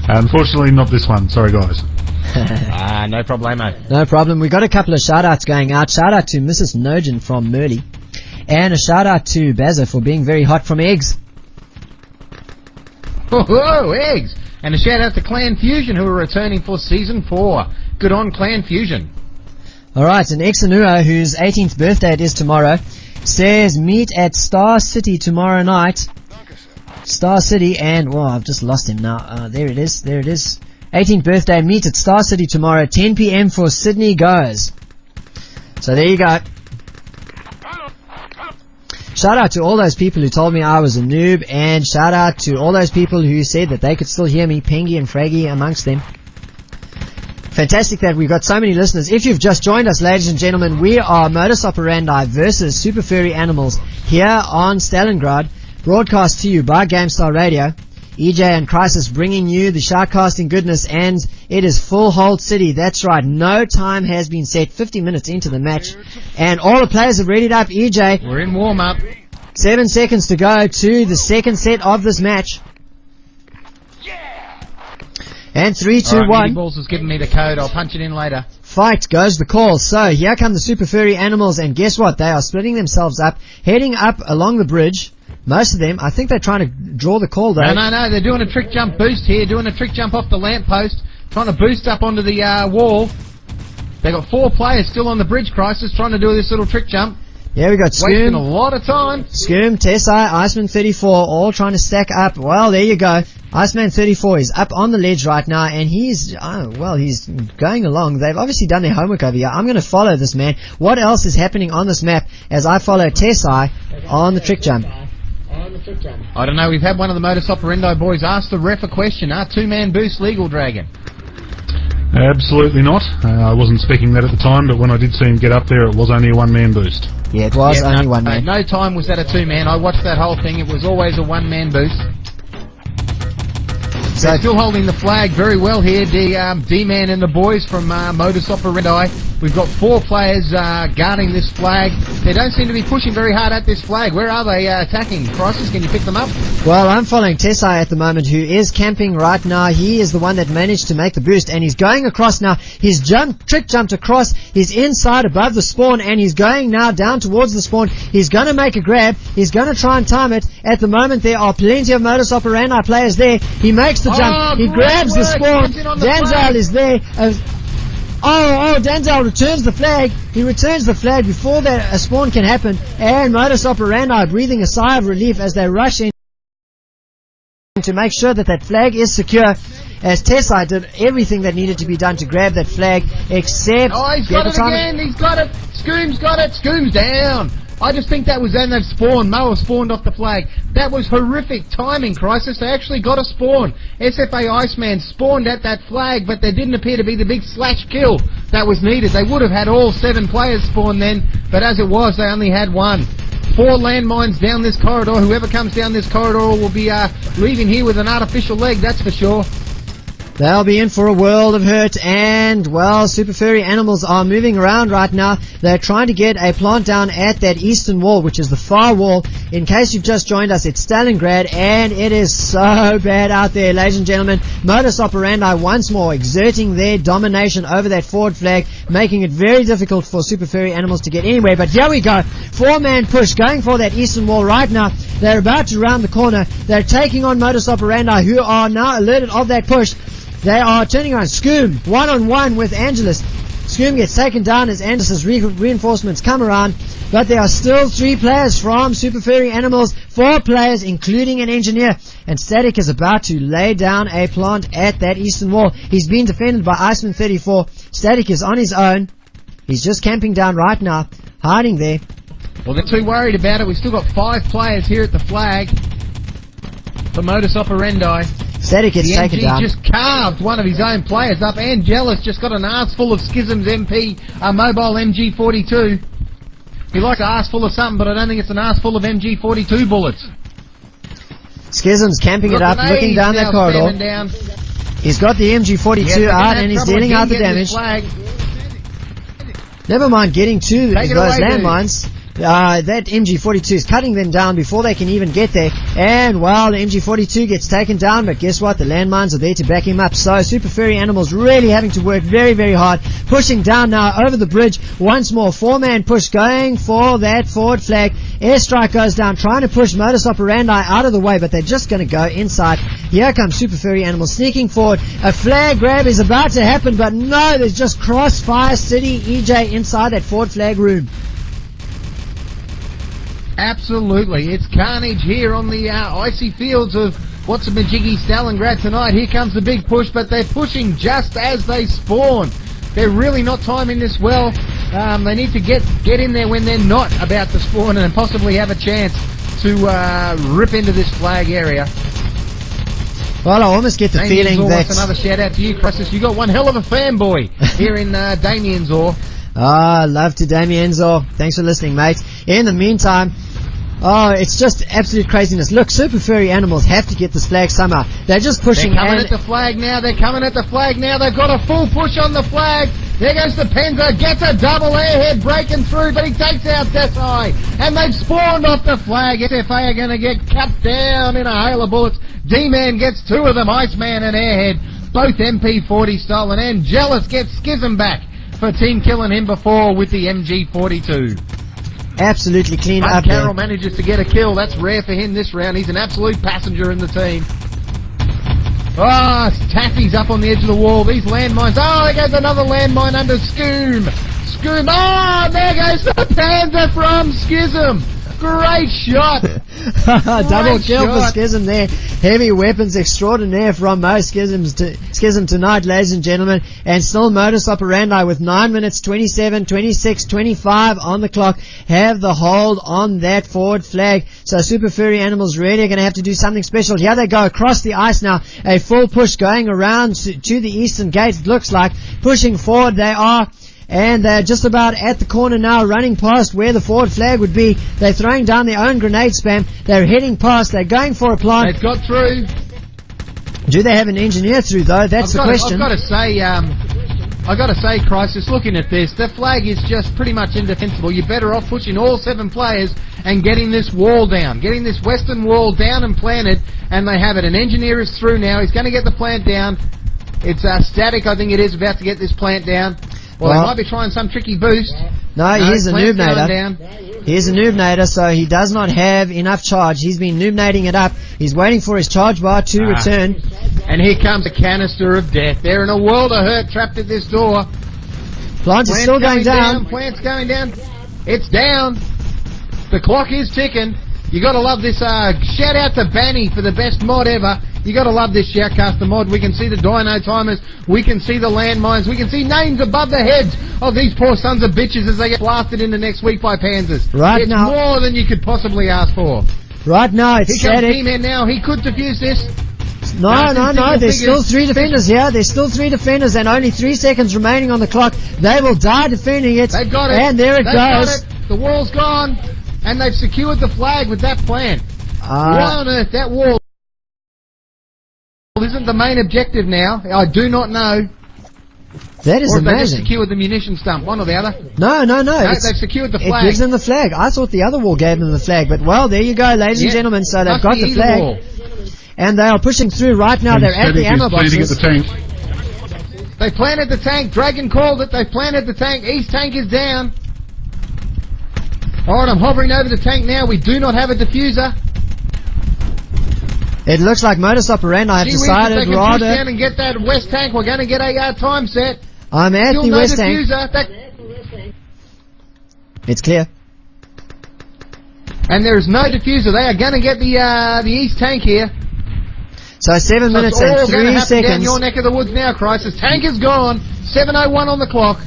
Unfortunately, not this one. Sorry, guys. No problemo. No problem. We got a couple of shout-outs going out. Shout-out to Mrs. Nogent from Merley. And a shout-out to Bazza for being very hot from Eggs. Oh, Eggs! And a shout out to Clan Fusion, who are returning for Season 4. Good on, Clan Fusion. Alright, and Exanua, whose 18th birthday it is tomorrow, says meet at Star City tomorrow night. Star City, and, well, I've just lost him now. There it is. 18th birthday, meet at Star City tomorrow, 10 p.m. for Sydney Goers. So there you go. Shout out to all those people who told me I was a noob, and shout out to all those people who said that they could still hear me, Pengy and Fraggy amongst them. Fantastic that we've got so many listeners. If you've just joined us, ladies and gentlemen, we are Modus Operandi versus Super Furry Animals here on Stalingrad, broadcast to you by GameStar Radio. EJ and Chrisis bringing you the shoutcasting goodness, and it is Full Hold City. That's right, no time has been set, 50 minutes into the match, and all the players have readied up. EJ, we're in warm-up. 7 seconds to go to the second set of this match. And 3, 2, 1. Balls has given me the code, I'll punch it in later. Fight goes the call. So here come the Super Furry Animals, and guess what? They are splitting themselves up, heading up along the bridge. Most of them, I think they're trying to draw the call though. No, they're doing a trick jump boost here, doing a trick jump off the lamppost, trying to boost up onto the wall. They've got 4 players still on the bridge, Crisis, trying to do this little trick jump. Yeah, we got wasting a Scoom, lot of time. Scoom, Tessai, Iceman 34, all trying to stack up. Well, there you go. Iceman 34 is up on the ledge right now, and he's going along. They've obviously done their homework over here. I'm going to follow this man. What else is happening on this map as I follow Tessai on the trick jump? I don't know, we've had one of the Modus Operandi boys ask the ref a question. Are 2-man boost legal, Dragon? Absolutely not. I wasn't speaking that at the time, but when I did see him get up there, it was only a 1-man boost. Yeah, it was only 1 man. No time was that a 2-man. I watched that whole thing. It was always a 1-man boost. So they're still holding the flag very well here, D-Man and the boys from Modus Operandi. We've got 4 players guarding this flag. They don't seem to be pushing very hard at this flag. Where are they attacking? Crisis, can you pick them up? Well, I'm following Tessai at the moment, who is camping right now. He is the one that managed to make the boost, and he's going across now. He's trick jumped across. He's inside above the spawn, and he's going now down towards the spawn. He's going to make a grab. He's going to try and time it. At the moment, there are plenty of Modus Operandi players there. He makes the jump. He grabs the spawn. Danzel is there. Oh, Denzel returns the flag. He returns the flag before a spawn can happen. And Modus Operandi breathing a sigh of relief as they rush in to make sure that flag is secure. As Tessai did everything that needed to be done to grab that flag, except... Oh, he's got it again. He's got it. Scoom's got it. Scoom's down. I just think that was then they've spawned. Moa spawned off the flag. That was horrific timing, Chrisis. They actually got a spawn. SFA Iceman spawned at that flag, but there didn't appear to be the big slash kill that was needed. They would have had all 7 players spawn then, but as it was, they only had 1. 4 landmines down this corridor. Whoever comes down this corridor will be leaving here with an artificial leg, that's for sure. They'll be in for a world of hurt, and, well, Super Furry animals are moving around right now. They're trying to get a plant down at that eastern wall, which is the far wall. In case you've just joined us, it's Stalingrad, and it is so bad out there, ladies and gentlemen. Modus Operandi once more exerting their domination over that forward flag, making it very difficult for Super Furry animals to get anywhere. But here we go. 4-man push going for that eastern wall right now. They're about to round the corner. They're taking on Modus Operandi, who are now alerted of that push. They are turning around. Scoom, one-on-one with Angelus. Scoom gets taken down as Angelus's reinforcements come around, but there are still 3 players from Super Furry Animals, 4 players including an engineer, and Static is about to lay down a plant at that eastern wall. He's being defended by Iceman 34. Static is on his own. He's just camping down right now, hiding there. Well, they're too worried about it. We've still got 5 players here at the flag for Modus Operandi. Static gets taken down. The MG just carved one of his own players up. Angelus just got an arse full of Schism's MP, a mobile MG42. He likes an arse full of something, but I don't think it's an arse full of MG42 bullets. Schism's camping it up, looking down that corridor. He's got the MG42 out, and he's dealing out the damage. Never mind getting to those landmines. That MG42 is cutting them down before they can even get there, and well, the MG42 gets taken down, but guess what, the landmines are there to back him up. So Super Furry Animals really having to work very, very hard, pushing down now over the bridge. Once more, 4-man push going for that forward flag. Airstrike goes down, trying to push Modus Operandi out of the way, but they're just going to go inside. Here comes Super Furry Animals sneaking forward. A flag grab is about to happen, but no, there's just Crossfire City EJ inside that forward flag room. Absolutely. It's carnage here on the icy fields of what's a Majiggy Stalingrad tonight. Here comes the big push, but they're pushing just as they spawn. They're really not timing this well. They need to get in there when they're not about to spawn and possibly have a chance to rip into this flag area. Well, I almost get the feeling that... Another shout out to you, Chrisis. You got one hell of a fanboy here in Damien's Ore. Love to Damien Zor. Thanks for listening, mate. In the meantime, it's just absolute craziness. Look, Super Furry Animals have to get this flag somehow. They're just pushing. They're coming at the flag now. They're coming at the flag now. They've got a full push on the flag. There goes the Penza. Gets a double airhead breaking through, but he takes out Desai. And they've spawned off the flag. SFA are going to get cut down in a hail of bullets. D-Man gets 2 of them. Iceman and Airhead. Both MP40 stolen. And Jealous gets Schism back for team killing him before with the MG42. Absolutely clean up Carroll there. Manages to get a kill. That's rare for him this round. He's an absolute passenger in the team. Taffy's up on the edge of the wall. These landmines. There goes another landmine under Scoom. There goes the Panzer from Schism. Great shot. Double kill for Schism there. Heavy weapons extraordinaire from most Schism tonight, ladies and gentlemen. And still Modus Operandi with 9 minutes, 27, 26, 25 on the clock have the hold on that forward flag. So Super Furry Animals really are going to have to do something special. Here they go across the ice now. A full push going around to the eastern gate, it looks like. Pushing forward they are. And they're just about at the corner now, running past where the forward flag would be. They're throwing down their own grenade spam. They're heading past. They're going for a plant. They've got through. Do they have an engineer through, though? That's the question. I've got to say, Chrisis, looking at this, the flag is just pretty much indefensible. You're better off pushing all 7 players and getting this wall down, getting this western wall down and planted, and they have it. An engineer is through now. He's going to get the plant down. It's Static, I think it is, about to get this plant down. Well, they might be trying some tricky boost. No, he's a noobnator. He's a noobnator, so he does not have enough charge. He's been noobnating it up. He's waiting for his charge bar to return. And here comes a canister of death. They're in a world of hurt, trapped at this door. Plant is still going down. Plant's going down. It's down. The clock is ticking. You gotta love this, shout out to Banny for the best mod ever. You gotta love this Shoutcaster mod. We can see the dyno timers, we can see the landmines, we can see names above the heads of these poor sons of bitches as they get blasted into next week by Panzers. Right it's now. more than you could possibly ask for. Right now, it's Here comes static. T-Man now, he could defuse this. No. There's still 3 defenders here. There's still 3 defenders and only 3 seconds remaining on the clock. They will die defending it. They've got it. And there it They've goes. got it. The wall's gone. And they've secured the flag with that plan. Why on earth that wall isn't the main objective now? I do not know. That is or if they just amazing. secured the munition stump, one or the other. No. They've secured the It flag. gives them the flag. I thought the other wall gave them the flag, but well, there you go, ladies and gentlemen. So they've Must got be the either flag, wall. and they are pushing through right now. And They're at the Static ammo is planting at the boxes. tank. They planted the tank. Dragon called it. They planted the tank. East tank is down. Alright, I'm hovering over the tank now. We do not have a diffuser. It looks like Modus Operandi have Gee whiz, if decided they can push down rather. and get that west tank, we're going to get a time set. I'm at Still the no west tank. diffuser. It's clear. And there is no diffuser. They are going to get the east tank here. So 7 So minutes it's all and going to 3 happen down seconds. your neck of the woods now, Chrisis. Tank is gone. 7:01 on the clock.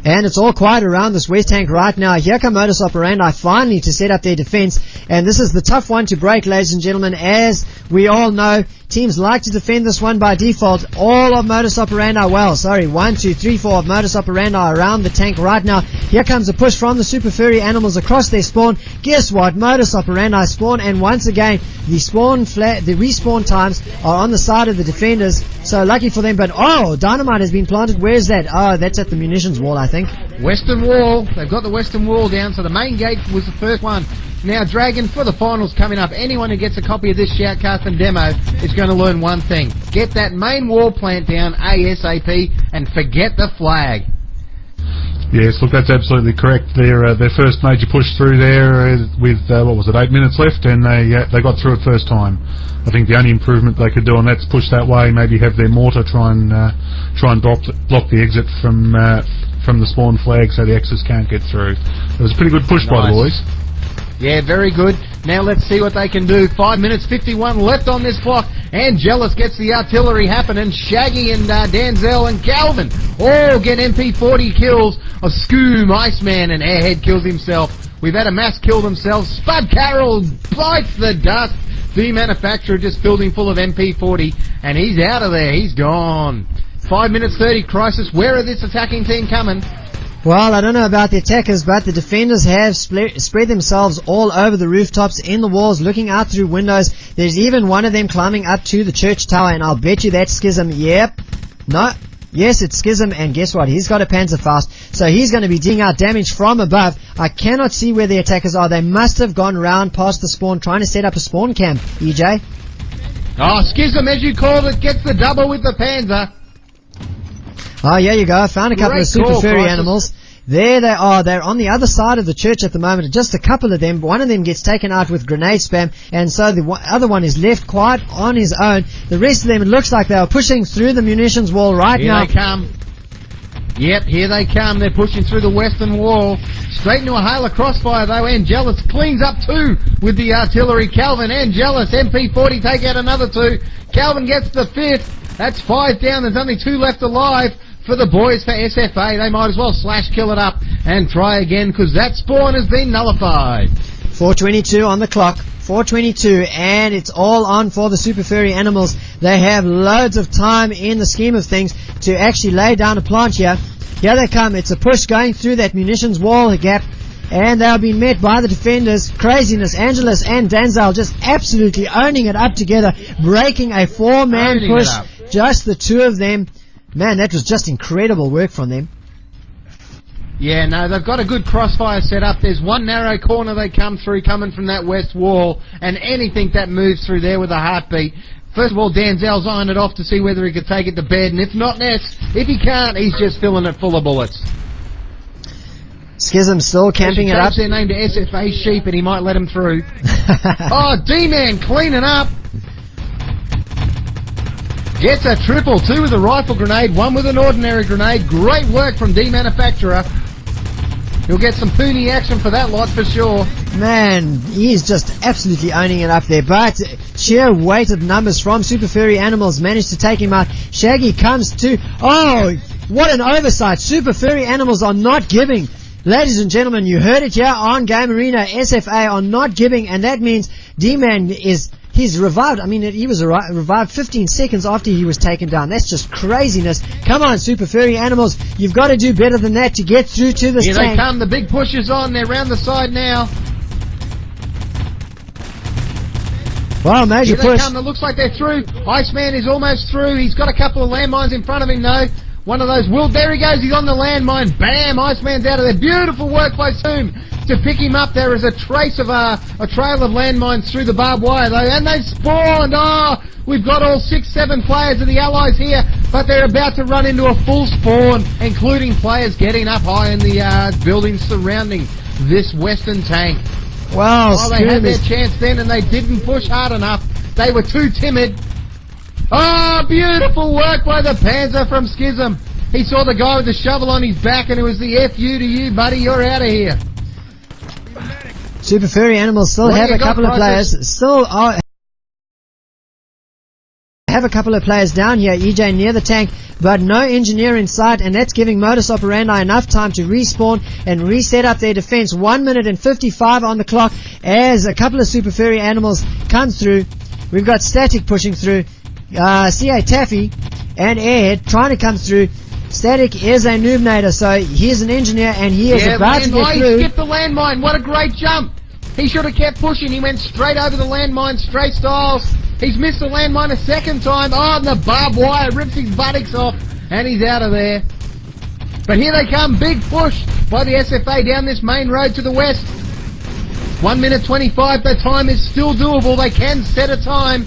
And it's all quiet around this west tank right now. Here come Modus Operandi finally to set up their defense. And this is the tough one to break, ladies and gentlemen. As we all know, teams like to defend this one by default. All of Modus Operandi, 1, 2, 3, 4 of Modus Operandi are around the tank right now. Here comes a push from the Super Furry animals across their spawn. Guess what? Modus Operandi spawn, and once again, the respawn times are on the side of the defenders. So lucky for them, but dynamite has been planted. Where is that? Oh, that's at the munitions wall, I think. Western wall. They've got the western wall down, so the main gate was the first one. Now, Dragon, for the finals coming up, anyone who gets a copy of this Shoutcast and demo is going to learn one thing. Get that main wall plant down ASAP and forget the flag. Yes, look, that's absolutely correct. Their first major push through there with 8 minutes left, and they got through it first time. I think the only improvement they could do on that's push that way, maybe have their mortar try and block the exit from the spawn flag so the X's can't get through. It was a pretty good push by the boys. Yeah, very good. Now let's see what they can do. 5 minutes 51 left on this clock. Angelus gets the artillery happening. Shaggy and Danzel and Calvin all get MP40 kills. A Scoom, Iceman, and Airhead kills himself. We've had a mass kill themselves. Spud Carroll bites the dust. The manufacturer just filled him full of MP40, and he's out of there. He's gone. 5 minutes 30, Chrisis. Where are this attacking team coming? Well, I don't know about the attackers, but the defenders have spread themselves all over the rooftops, in the walls, looking out through windows. There's even one of them climbing up to the church tower, and I'll bet you that's Schism. Yep. No. Yes, it's Schism, and guess what? He's got a Panzerfaust, so he's going to be dealing out damage from above. I cannot see where the attackers are. They must have gone round past the spawn, trying to set up a spawn camp, EJ. Oh, Schism, as you called it, gets the double with the Panzer. Oh, here you go. I found a couple Great of Super call, Furry Chrisis. animals. There they are. They're on the other side of the church at the moment. Just a couple of them. One of them gets taken out with grenade spam, and so the other one is left quite on his own. The rest of them, it looks like they are pushing through the munitions wall right now. Here they come. Yep, here they come. They're pushing through the western wall. Straight into a hail of crossfire, though. Angelus cleans up 2 with the artillery. Calvin, Angelus, MP40 take out another 2. Calvin gets the 5th. That's 5 down. There's only 2 left alive. For the boys, for SFA, they might as well slash kill it up and try again, because that spawn has been nullified. 4:22 on the clock. 4:22, and it's all on for the Super Furry animals. They have loads of time in the scheme of things to actually lay down a plant here. Here they come. It's a push going through that munitions wall gap, and they'll be met by the defenders. Craziness, Angelus and Danzel just absolutely owning it up together, breaking a 4-man Owning push. it up. Just the 2 of them. Man, that was just incredible work from them. Yeah, no, they've got a good crossfire set up. There's one narrow corner they come through, coming from that west wall, and anything that moves through there with a heartbeat. First of all, Danzel's eyeing it off to see whether he could take it to bed, and if not, if he can't, he's just filling it full of bullets. Schism still camping it up. Change their name to SFA Sheep, and he might let him through. Oh, D-Man cleaning up. Gets a triple, 2 with a rifle grenade, 1 with an ordinary grenade. Great work from D-Manufacturer. He'll get some Poony action for that lot for sure. Man, he's just absolutely owning it up there. But sheer weight of numbers from Super Furry Animals managed to take him out. Shaggy comes to... Oh, what an oversight. Super Furry Animals are not giving. Ladies and gentlemen, you heard it here on Game Arena. SFA are not giving, and that means D-Man he's revived. I mean, he was revived 15 seconds after he was taken down. That's just craziness. Come on, Super Furry Animals. You've got to do better than that to get through to this tank. Here they come. The big push is on. They're round the side now. Well, major Here they push. come. It looks like they're through. Iceman is almost through. He's got a couple of landmines in front of him, though. One of those there he goes. He's on the landmine. Bam! Iceman's out of there. Beautiful work by Zoom to pick him up. There is a trace of a trail of landmines through the barbed wire, though, and they've spawned. Oh, we've got all 6-7 players of the Allies here, but they're about to run into a full spawn, including players getting up high in the buildings surrounding this Western tank. Wow, Oh, they had their chance then, and they didn't push hard enough. They were too timid. Oh, beautiful work by the Panzer from Schism. He saw the guy with the shovel on his back, and it was the F you to you, buddy. You're out of here. Super Furry Animals still have a couple of players. Have a couple of players down here, EJ near the tank, but no engineer in sight, and that's giving Modus Operandi enough time to respawn and reset up their defense. 1 minute and 55 on the clock as a couple of Super Furry Animals come through. We've got Static pushing through. CA Taffy and Airhead trying to come through. Static is a noobnator, so he's an engineer and he is about to get through. He skipped the landmine. What a great jump. He should have kept pushing. He went straight over the landmine, straight styles. He's missed the landmine a second time. Oh, and the barbed wire rips his buttocks off, and he's out of there. But here they come. Big push by the SFA down this main road to the west. 1 minute 25. The time is still doable. They can set a time.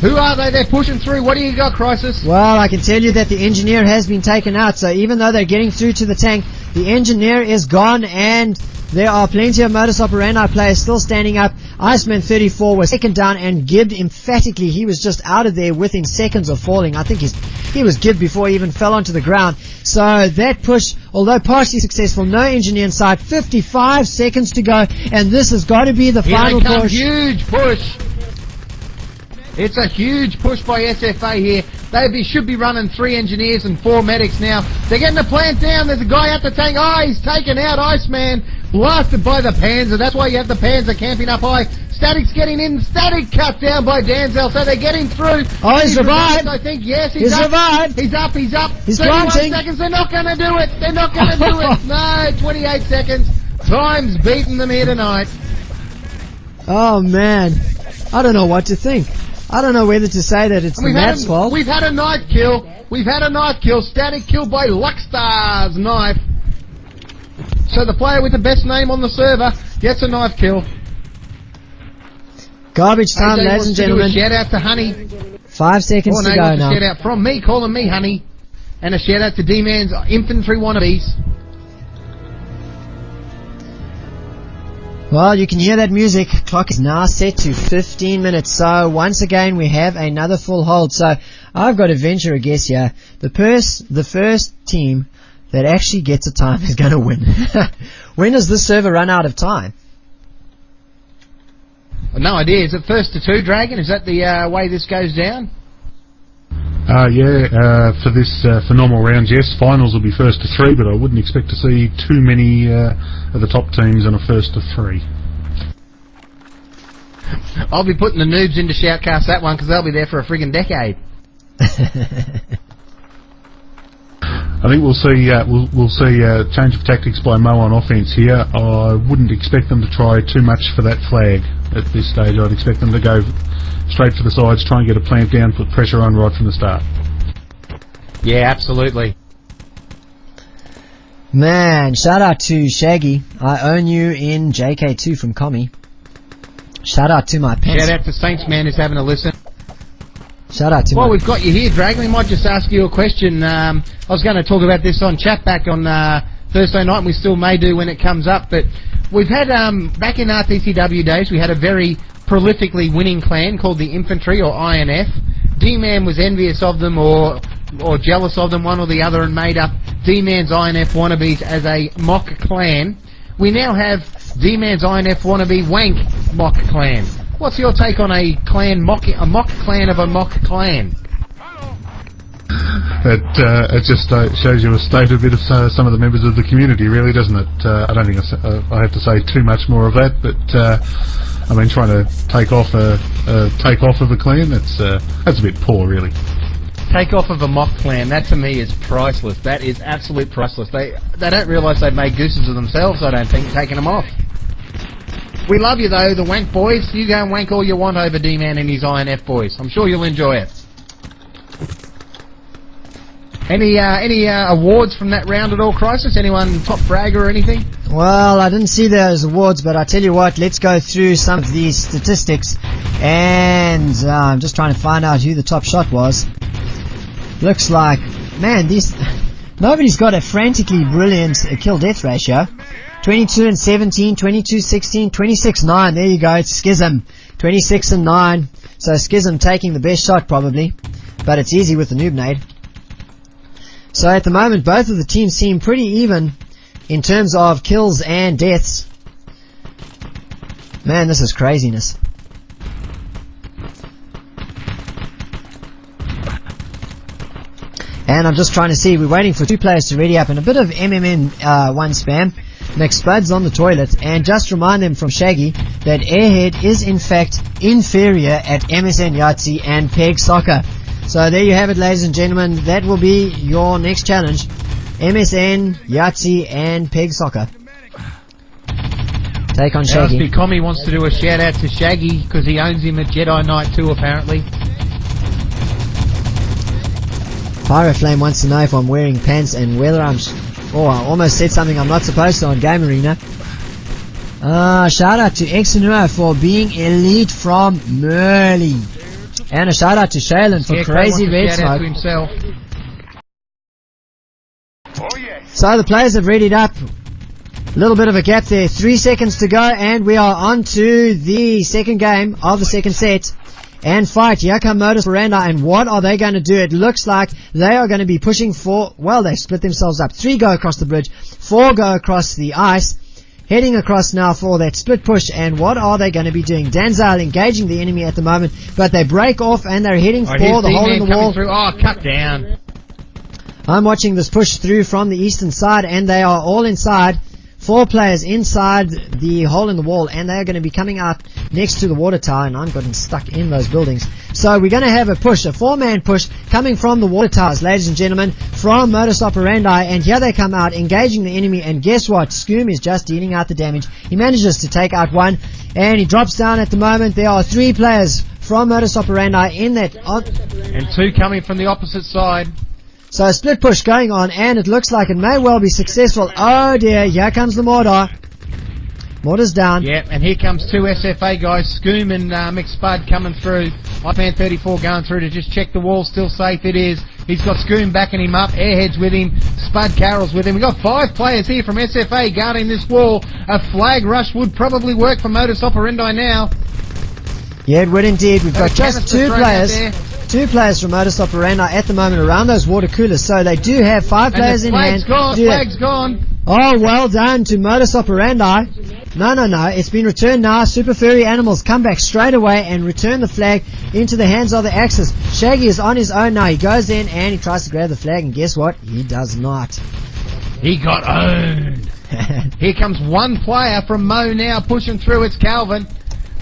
Who are they? They're pushing through. What do you got, Chrisis? Well, I can tell you that the engineer has been taken out, so even though they're getting through to the tank, the engineer is gone, and there are plenty of Modus Operandi players still standing up. Iceman 34 was taken down and gibbed emphatically. He was just out of there within seconds of falling. I think he was gibbed before he even fell onto the ground. So that push, although partially successful, no engineer in sight. 55 seconds to go, and this has got to be the final push. Huge push. It's a huge push by SFA here. They should be running 3 engineers and 4 medics now. They're getting the plant down. There's a guy at the tank. Oh, he's taken out. Iceman blasted by the Panzer. That's why you have the Panzer camping up high. Static's getting in. Static cut down by Danzel, so they're getting through. Oh, he's revived. I think, yes, he's up. Revived. He's up. He's 31 planting. seconds. They're not going to do it. They're not going to do it. No, 28 seconds. Time's beating them here tonight. Oh, man. I don't know what to think. I don't know whether to say that it's the map's fault. We've had a knife kill. Static killed by Luckstar's knife. So the player with the best name on the server gets a knife kill. Garbage time, ladies and gentlemen. Shout out to Honey. 5 seconds to go now. Shout out from me, calling me Honey. And a shout out to D-Man's infantry wannabes. Well, you can hear that music. Clock is now set to 15 minutes. So once again, we have another full hold. So I've got to venture a guess here. The first team that actually gets a time is going to win. When does this server run out of time? No idea. Is it 1st to 2, Dragon? Is that the way this goes down? For normal rounds, yes. Finals will be 1st to 3, but I wouldn't expect to see too many of the top teams on a 1st to 3. I'll be putting the noobs into Shoutcast that one because they'll be there for a friggin' decade. I think we'll see change of tactics by Mo on offense here. I wouldn't expect them to try too much for that flag at this stage. I'd expect them to go straight for the sides, try and get a plant down, put pressure on right from the start. Yeah, absolutely. Man, shout out to Shaggy. I own you in JK2 from Commie. Shout out to my pants. Shout out to Saints Man who's having a listen. Shout out to Well, we've got you here, Dragon. We might just ask you a question. I was going to talk about this on chat back on Thursday night, and we still may do when it comes up, but we've had, back in RTCW days, we had a very prolifically winning clan called the Infantry, or INF. D-Man was envious of them or jealous of them, one or the other, and made up D-Man's INF wannabes as a mock clan, we now have D-Man's INF wannabe wank mock clan. What's your take on a mock clan of a mock clan? It just shows you a state of bit of some of the members of the community, really, doesn't it? I don't think I have to say too much more of that, but I mean, trying to take off of a clan, that's a bit poor, really. Take off of a mock clan, that to me is priceless. That is absolute priceless. They don't realise they've made gooses of themselves, I don't think, taking them off. We love you though, the wank boys. You go and wank all you want over D-Man and his INF boys. I'm sure you'll enjoy it. Any awards from that round at all, Chrisis? Anyone top fragger or anything? Well, I didn't see those awards, but I tell you what, let's go through some of these statistics. And I'm just trying to find out who the top shot was. Looks like, man, nobody's got a frantically brilliant kill-death ratio. 22 and 17, 22, 16, 26, 9. There you go, it's Schism. 26 and 9. So Schism taking the best shot probably. But it's easy with the noob nade. So at the moment, both of the teams seem pretty even in terms of kills and deaths. Man, this is craziness. And I'm just trying to see, we're waiting for 2 players to ready up, and a bit of MMN1 spam. McSpud's on the toilet, and just remind them from Shaggy that Airhead is in fact inferior at MSN Yahtzee and Peg Soccer. So there you have it, ladies and gentlemen. That will be your next challenge. MSN, Yahtzee, and Peg Soccer. Take on Shaggy. LSP Commie wants to do a shout out to Shaggy because he owns him at Jedi Knight 2 apparently. Pyroflame wants to know if I'm wearing pants and whether I'm... Oh, I almost said something I'm not supposed to on Game Arena. Shout out to Exenua for being elite from Merly. And a shout out to Shaylin for Crazy Red Smoke. Oh yes. So the players have readied up. A little bit of a gap there. 3 seconds to go, and we are on to the second game of the second set. And fight. Here come Modus Operandi, and what are they going to do? It looks like they are going to be pushing for... Well, they split themselves up. 3 go across the bridge. 4 go across the ice. Heading across now for that split push, and what are they going to be doing? Danzale engaging the enemy at the moment, but they break off and they're heading for the hole in the wall. Oh, cut down. I'm watching this push through from the eastern side, and they are all inside. 4 players inside the hole in the wall, and they are going to be coming out next to the water tower, and I'm getting stuck in those buildings. So we're going to have a push, a 4-man push coming from the water towers, ladies and gentlemen, from Modus Operandi, and here they come out engaging the enemy, and guess what? Scoom is just dealing out the damage. He manages to take out 1, and he drops down at the moment. There are 3 players from Modus Operandi in that... And 2 coming from the opposite side. So a split push going on, and it looks like it may well be successful. Oh dear, here comes the Mordor. Mortar's down. Yeah, and here comes 2 SFA guys, Scoom and McSpud coming through. Iceman 34 going through to just check the wall, still safe it is. He's got Scoom backing him up, Airhead's with him, Spud Carroll's with him. We've got 5 players here from SFA guarding this wall. A flag rush would probably work for Modus Operandi now. Yeah, it would indeed. We've got just 2 players. 2 players from Modus Operandi at the moment around those water coolers, so they do have 5 players in hand. Flag's gone. Oh, well done to Modus Operandi. No, it's been returned now. Super Furry Animals come back straight away and return the flag into the hands of the Axis. Shaggy is on his own now. He goes in and he tries to grab the flag, and guess what? He does not. He got owned. Here comes 1 player from Mo now pushing through. It's Calvin.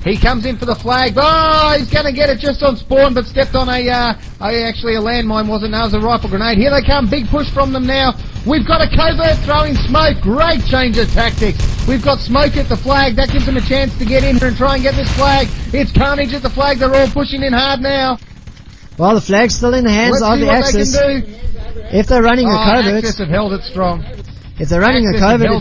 He comes in for the flag. Oh, he's going to get it just on spawn, but stepped on actually a landmine, wasn't it? It was a rifle grenade. Here they come. Big push from them now. We've got a covert throwing smoke. Great change of tactics. We've got smoke at the flag. That gives them a chance to get in here and try and get this flag. It's carnage at the flag. They're all pushing in hard now. Well, the flag's still in the hands of the Axis. If they're running a covert... Axis have held it strong. If they're running a covert,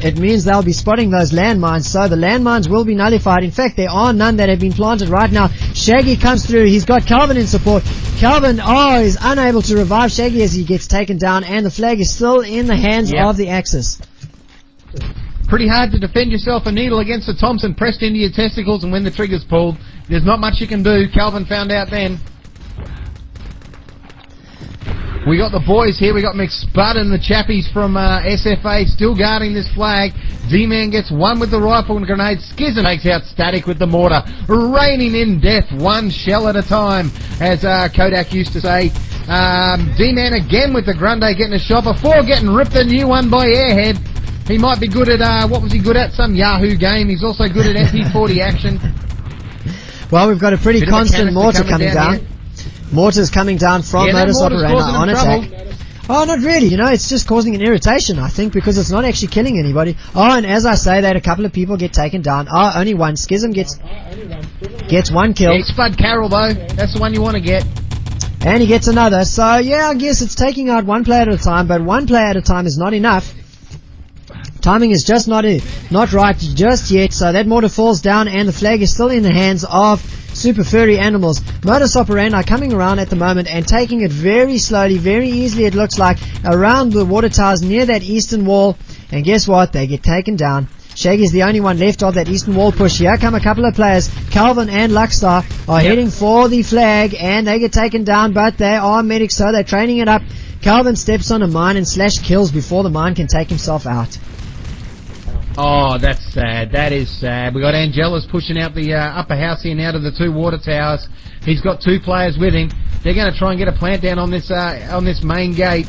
it means they'll be spotting those landmines, so the landmines will be nullified. In fact, there are none that have been planted right now. Shaggy comes through. He's got Calvin in support. Calvin, is unable to revive Shaggy as he gets taken down, and the flag is still in the hands of the Axis. Pretty hard to defend yourself a needle against a Thompson pressed into your testicles, and when the trigger's pulled, there's not much you can do. Calvin found out then. We got the boys here. We got McSpud and the chappies from SFA still guarding this flag. D-Man gets one with the rifle and grenade. Schism takes out Static with the mortar. Raining in death, one shell at a time, as Kodak used to say. D-Man again with the Grunde getting a shot before getting ripped a new one by Airhead. He might be good at, what was he good at? Some Yahoo game. He's also good at MP40 action. Well, we've got a pretty constant mortar coming down. Here. Mortar's coming down from Modus Operandi on attack. Oh, not really. You know, it's just causing an irritation, I think, because it's not actually killing anybody. Oh, and as I say that, a couple of people get taken down. Oh, only one. Schism gets one kill. Yeah, Spud Carroll, though. That's the one you want to get. And he gets another. So, yeah, I guess it's taking out one player at a time, but one player at a time is not enough. Timing is just not right just yet, so that mortar falls down and the flag is still in the hands of Super Furry Animals. Modus Operandi coming around at the moment and taking it very slowly, very easily it looks like, around the water towers near that eastern wall. And guess what? They get taken down. Shaggy's the only one left of that eastern wall push. Here come a couple of players. Calvin and Luckstar are heading for the flag and they get taken down, but they are medics, so they're training it up. Calvin steps on a mine and slash kills before the mine can take himself out. Oh, that's sad. That is sad. We got Angelus pushing out the upper house here now to the two water towers. He's got two players with him. They're going to try and get a plant down on this main gate.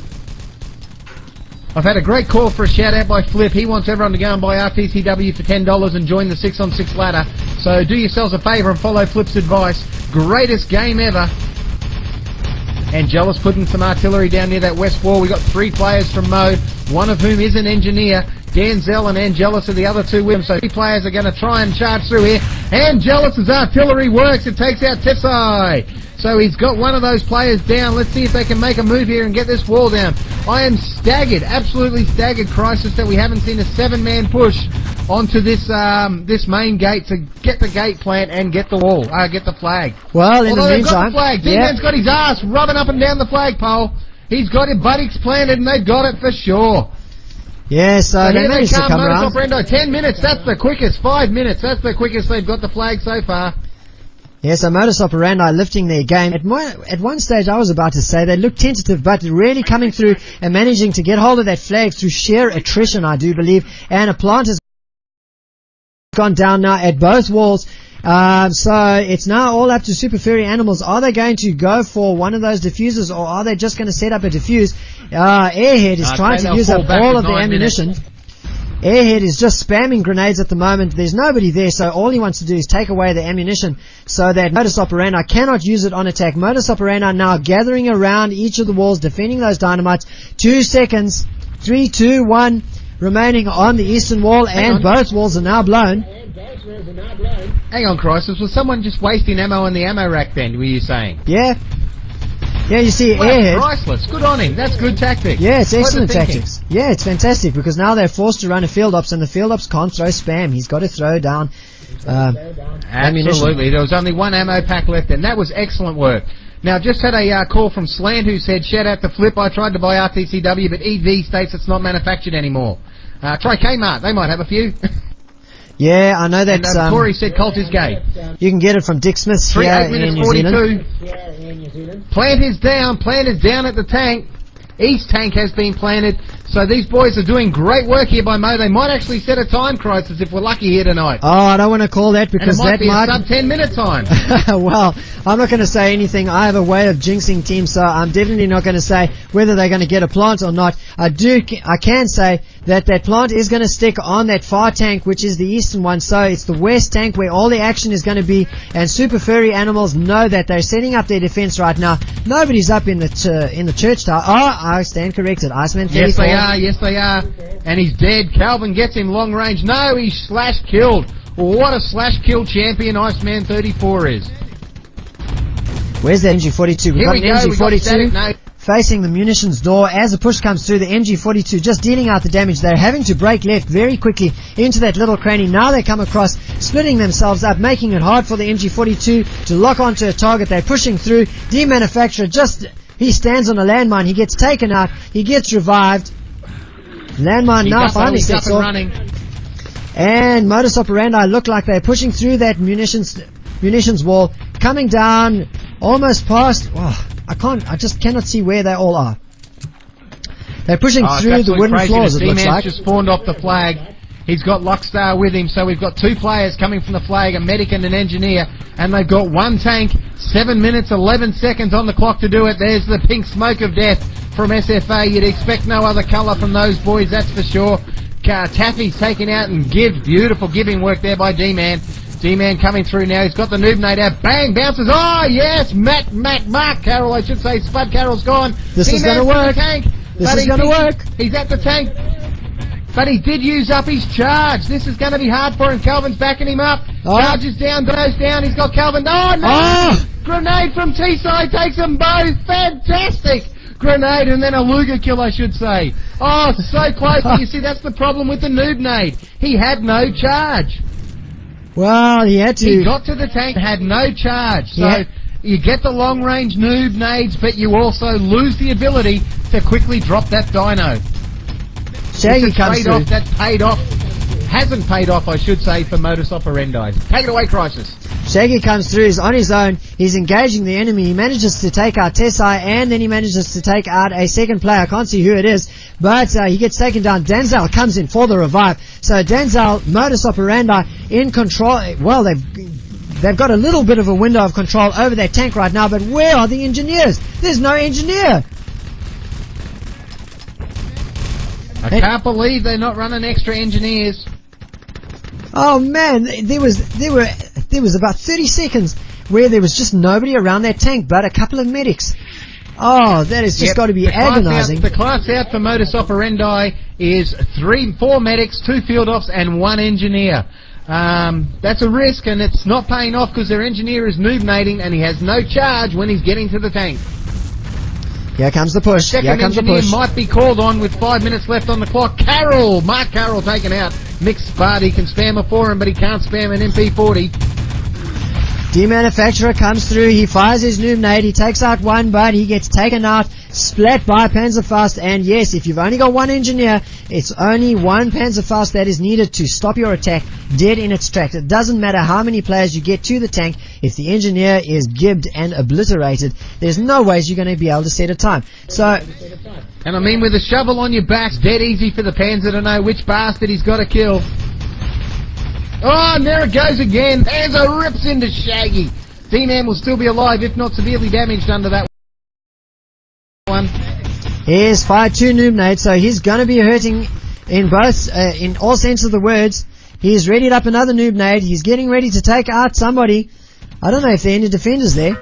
I've had a great call for a shout out by Flip. He wants everyone to go and buy RTCW for $10 and join the 6-on-6 ladder. So do yourselves a favour and follow Flip's advice. Greatest game ever. Angelus putting some artillery down near that west wall. We got three players from Mode, one of whom is an engineer. Danzel and Angelus are the other two with him, so three players are going to try and charge through here. Angelus's artillery works. It takes out Tepsai. So he's got one of those players down. Let's see if they can make a move here and get this wall down. I am staggered, absolutely staggered, Chrisis, that we haven't seen a 7-man push onto this this main gate to get the gate plant and get the wall, get the flag. Well, in the meantime, got the flag. D-Man's got his ass rubbing up and down the flagpole. He's got his buttocks planted and they've got it for sure. Yeah, so they managed to come around. Operandi, 10 minutes, that's the quickest. 5 minutes, that's the quickest they've got the flag so far. Yeah, so Modus Operandi lifting their game. At one stage I was about to say they looked tentative, but really coming through and managing to get hold of that flag through sheer attrition, I do believe. And a plant has gone down now at both walls. So it's now all up to Super Furry Animals. Are they going to go for one of those diffusers, or are they just going to set up a diffuse? Airhead is trying to use up all of the ammunition. Airhead is just spamming grenades at the moment. There's nobody there, so all he wants to do is take away the ammunition so that Modus Operandi cannot use it on attack. Modus Operandi now gathering around each of the walls, defending those dynamites. 2 seconds. 3, 2, 1 remaining on the eastern wall, and both walls are now blown. Hang on, Chrisis. Was someone just wasting ammo in the ammo rack then, were you saying? Yeah. Yeah, you see, well, Airhead. Priceless. Good on him. That's good tactics. Yeah, it's excellent tactics. Yeah, it's fantastic because now they're forced to run a field ops, and the field ops can't throw spam. He's got to throw down ammunition. Absolutely. There was only one ammo pack left, and that was excellent work. Now, just had a call from Slant who said, shout out to Flip, I tried to buy RTCW, but EV states it's not manufactured anymore. Try Kmart. They might have a few. Yeah, I know that. And Corey said Colt is gay. You can get it from Dick Smith's here in New Zealand. Plant is down. Plant is down at the tank. East tank has been planted. So these boys are doing great work here by Mo. They might actually set a time, Chrisis, if we're lucky here tonight. Oh, I don't want to call that because and it might be a sub 10-minute time. Well, I'm not going to say anything. I have a way of jinxing teams, so I'm definitely not going to say whether they're going to get a plant or not. I can say that plant is going to stick on that far tank, which is the eastern one. So it's the west tank where all the action is going to be, and Super Furry Animals know that they're setting up their defense right now. Nobody's up in the church tower. Oh, I stand corrected. Iceman 34. Yes, they are. And he's dead. Calvin gets him long range. No, he's slash killed. What a slash kill champion Iceman 34 is. Where's the MG42? We've got an MG42 facing the munitions door. As the push comes through, the MG42 just dealing out the damage. They're having to break left very quickly into that little cranny. Now they come across, splitting themselves up, making it hard for the MG42 to lock onto a target. They're pushing through. D-Manufacturer he stands on a landmine. He gets taken out. He gets revived. Landmine now finally sets off. And Modus Operandi look like they're pushing through that munitions wall, coming down almost past. Oh, I just cannot see where they all are. They're pushing through the wooden floors, it looks like. just spawned off the flag. He's got Lockstar with him, so we've got 2 players coming from the flag, a medic and an engineer, and they've got 1 tank, 7 minutes, 11 seconds on the clock to do it. There's the pink smoke of death from SFA. You'd expect no other colour from those boys, that's for sure. Taffy's taken out and beautiful giving work there by D-Man. D-Man coming through now. He's got the noob nade out. Bang! Bounces. Oh, yes! Mark Carroll, I should say. Spud Carroll's gone. This is going to work. This is going to work. He's at the tank. But he did use up his charge. This is going to be hard for him. Calvin's backing him up. Charge is down, goes down. He's got Calvin. Oh, no! Oh. Grenade from T-side takes them both. Fantastic! Grenade and then a Luger kill, I should say. Oh, so close. But you see, that's the problem with the noob nade. He had no charge. Well, he had to. He got to the tank, had no charge. So you get the long-range noob nades, but you also lose the ability to quickly drop that dino. Shaggy comes through. That paid off. Hasn't paid off, I should say, for Modus Operandi. Take it away, Chrisis. Shaggy comes through, he's on his own, he's engaging the enemy, he manages to take out Tessai, and then he manages to take out a second player. I can't see who it is, but he gets taken down. Denzel comes in for the revive. So Denzel, Modus Operandi, in control. Well, they've got a little bit of a window of control over their tank right now, but where are the engineers? There's no engineer. I can't believe they're not running extra engineers. Oh man, there was about 30 seconds where there was just nobody around that tank but a couple of medics. Oh, that has just got to be agonizing. The class out for Modus Operandi is 4 medics, 2 field ops, and 1 engineer. That's a risk, and it's not paying off because their engineer is noob-nading and he has no charge when he's getting to the tank. Here comes the push. Here comes the push. Might be called on with 5 minutes left on the clock. Mark Carroll taken out. Mixed Spud, he can spam a 4 but he can't spam an MP40. D-Manufacturer comes through, he fires his noob nade, he takes out 1, but he gets taken out, splat by Panzerfaust, and yes, if you've only got 1 engineer, it's only 1 Panzerfaust that is needed to stop your attack dead in its tracks. It doesn't matter how many players you get to the tank, if the engineer is gibbed and obliterated, there's no ways you're going to be able to set a time. So, and I mean, with a shovel on your back, it's dead easy for the Panzer to know which bastard he's got to kill. Oh, and there it goes again. Panzer rips into Shaggy. D-Man will still be alive, if not severely damaged under that one. He's fired 2 noob nades, so he's going to be hurting in both, in all sense of the words. He's readied up another noob nade. He's getting ready to take out somebody. I don't know if there are any defenders there.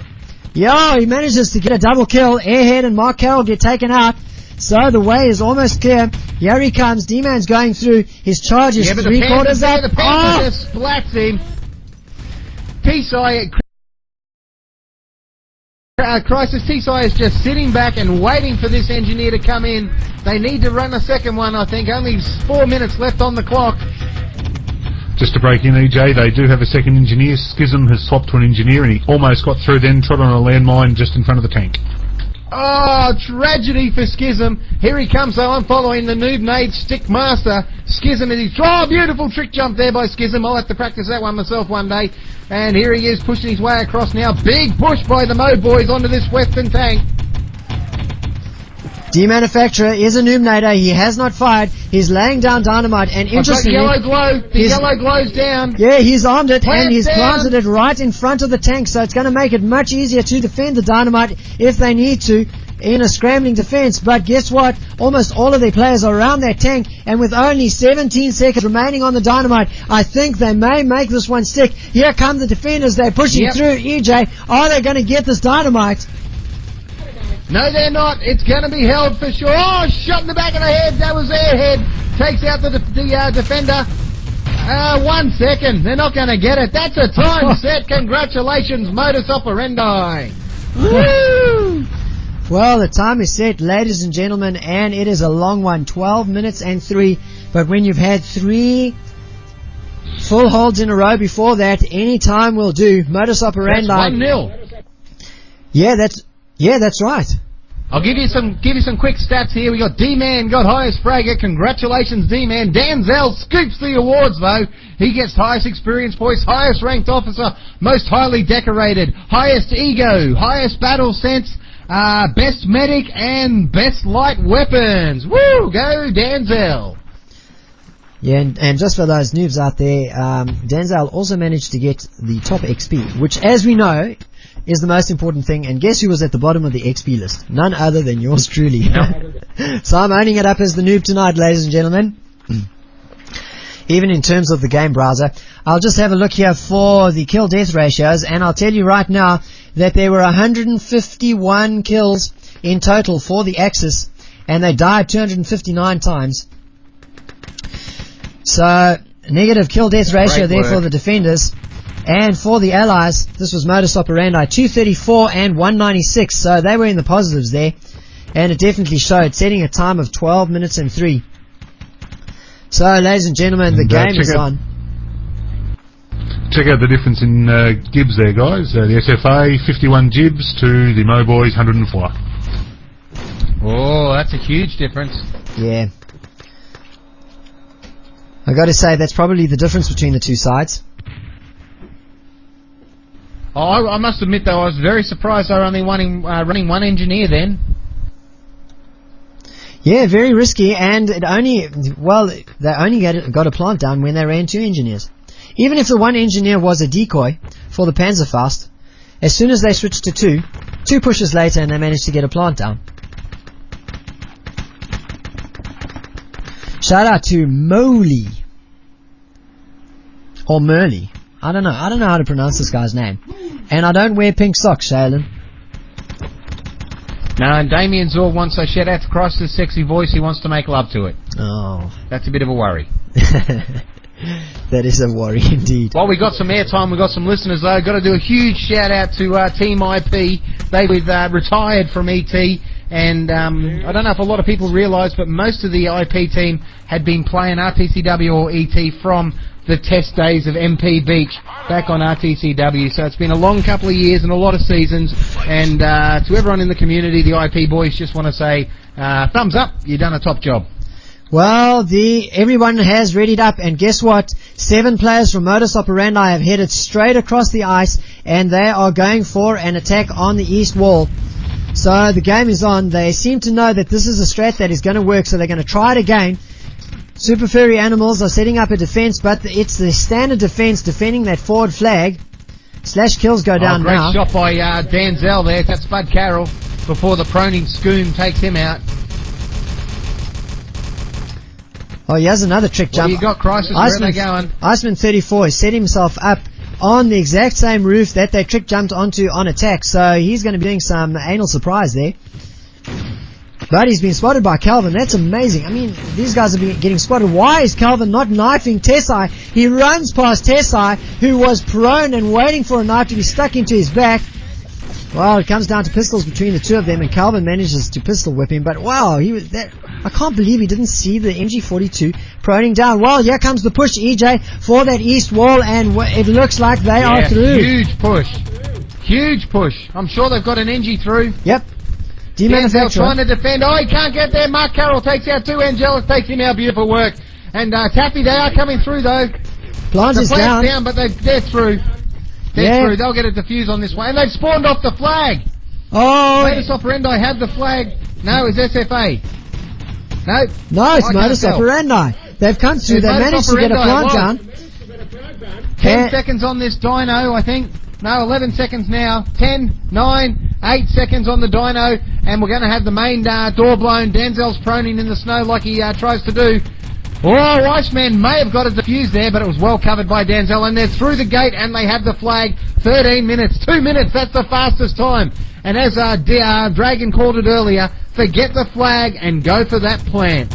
Yo, he manages to get a double kill. Airhead and Mark Carroll get taken out. So the way is almost clear. Here he comes. D-Man's going through. His charge is 3/4 up. The Panzer just splats him. T-Side, Chrisis, T-Side is just sitting back and waiting for this engineer to come in. They need to run a second one, I think. Only 4 minutes left on the clock. Just to break in, EJ, they do have a second engineer. Schism has swapped to an engineer and he almost got through, then trod on a landmine just in front of the tank. Oh, tragedy for Schism. Here he comes, though. I'm following the noob nade stick master. Schism is his... Oh, beautiful trick jump there by Schism. I'll have to practice that one myself one day. And here he is pushing his way across now. Big push by the Mo boys onto this western tank. D-Manufacturer is a noob nader. He has not fired. He's laying down dynamite, and interestingly... Yellow glow. The yellow glow's down. Yeah, he's armed it, and he's planted it right in front of the tank, so it's going to make it much easier to defend the dynamite if they need to in a scrambling defense. But guess what? Almost all of their players are around that tank, and with only 17 seconds remaining on the dynamite, I think they may make this one stick. Here come the defenders. They're pushing through. EJ, are they going to get this dynamite? No, they're not. It's going to be held for sure. Oh, shot in the back of the head. That was Airhead. Takes out the defender. 1 second. They're not going to get it. That's a time set. Congratulations, Modus Operandi. Woo! Well, the time is set, ladies and gentlemen, and it is a long one. 12 minutes and 3. But when you've had 3 full holds in a row before that, any time will do. Modus Operandi. That's 1-0. Yeah, that's right. I'll give you some quick stats here. We got D-Man got highest fragger. Congratulations, D-Man. Danzel scoops the awards though. He gets highest experience points, highest ranked officer, most highly decorated, highest ego, highest battle sense, best medic and best light weapons. Woo! Go Danzel. Yeah, and just for those noobs out there, Danzel also managed to get the top XP, which, as we know, is the most important thing. And guess who was at the bottom of the XP list? None other than yours truly. So I'm owning it up as the noob tonight, ladies and gentlemen. Even in terms of the game browser. I'll just have a look here for the kill-death ratios, and I'll tell you right now that there were 151 kills in total for the Axis, and they died 259 times. So, negative kill-death ratio there for the defenders. And for the Allies, this was Modus Operandi, 234 and 196, so they were in the positives there. And it definitely showed, setting a time of 12 minutes and 3. So, ladies and gentlemen, the game is on. Check out the difference in gibs there, guys. The SFA, 51 gibs to the Mo Boys, 104. Oh, that's a huge difference. Yeah. I got to say, that's probably the difference between the two sides. Oh, I must admit, though, I was very surprised they were only running one engineer then. Yeah, very risky, and they only got a plant down when they ran 2 engineers. Even if the 1 engineer was a decoy for the Panzerfaust, as soon as they switched to 2 pushes later, and they managed to get a plant down. Shout out to Moley. Or Merly. I don't know how to pronounce this guy's name. And I don't wear pink socks, Shaylin. No, and Damien Zorg wants a shout out to Chrisis' sexy voice. He wants to make love to it. Oh. That's a bit of a worry. That is a worry indeed. Well, we got some airtime, we got some listeners though. Got to do a huge shout out to Team IP. They retired from ET, and I don't know if a lot of people realise, but most of the IP team had been playing RTCW or ET from the test days of MP Beach back on RTCW. So it's been a long couple of years and a lot of seasons, and to everyone in the community, the IP boys, just want to say thumbs up, you've done a top job. Well, everyone has readied up, and guess what? 7 players from Modus Operandi have headed straight across the ice, and they are going for an attack on the east wall. So the game is on. They seem to know that this is a strat that is going to work, so they're going to try it again. Super Furry Animals are setting up a defense, but it's the standard defense defending that forward flag. / kills go down now. Great shot by Danzel there. That's Bud Carroll before the proning Scoom takes him out. Oh, here's another trick jump. You got Chrisis, where are they going? Iceman 34 has set himself up on the exact same roof that they trick jumped onto on attack, so he's going to be doing some anal surprise there. But he's been spotted by Calvin. That's amazing. I mean, these guys are getting spotted. Why is Calvin not knifing Tessai? He runs past Tessai, who was prone and waiting for a knife to be stuck into his back. Well, it comes down to pistols between the two of them, and Calvin manages to pistol whip him. But wow, I can't believe he didn't see the MG42 proning down. Well, here comes the push, EJ, for that east wall, and it looks like they are through. Huge push. Huge push. I'm sure they've got an NG through. Yep. Denzel trying to defend. Oh, he can't get there. Mark Carroll takes out 2. Angelic takes him out. Beautiful work. And Taffy, they are coming through though. Plant is down. But they're through. They're through. They'll get a defuse on this one. And they've spawned off the flag. Oh. Modus Operandi have the flag. No, it's SFA. No, it's Modus Operandi. They've come through. They managed to get a plant down. 10 seconds on this dyno, I think. No, 11 seconds now. 10, 9, 8 seconds on the dyno. And we're going to have the main door blown. Denzel's proning in the snow like he tries to do. Oh, Iceman may have got a defuse there, but it was well covered by Denzel. And they're through the gate, and they have the flag. 13 minutes. 2 minutes. That's the fastest time. And as Dragon called it earlier, forget the flag and go for that plant.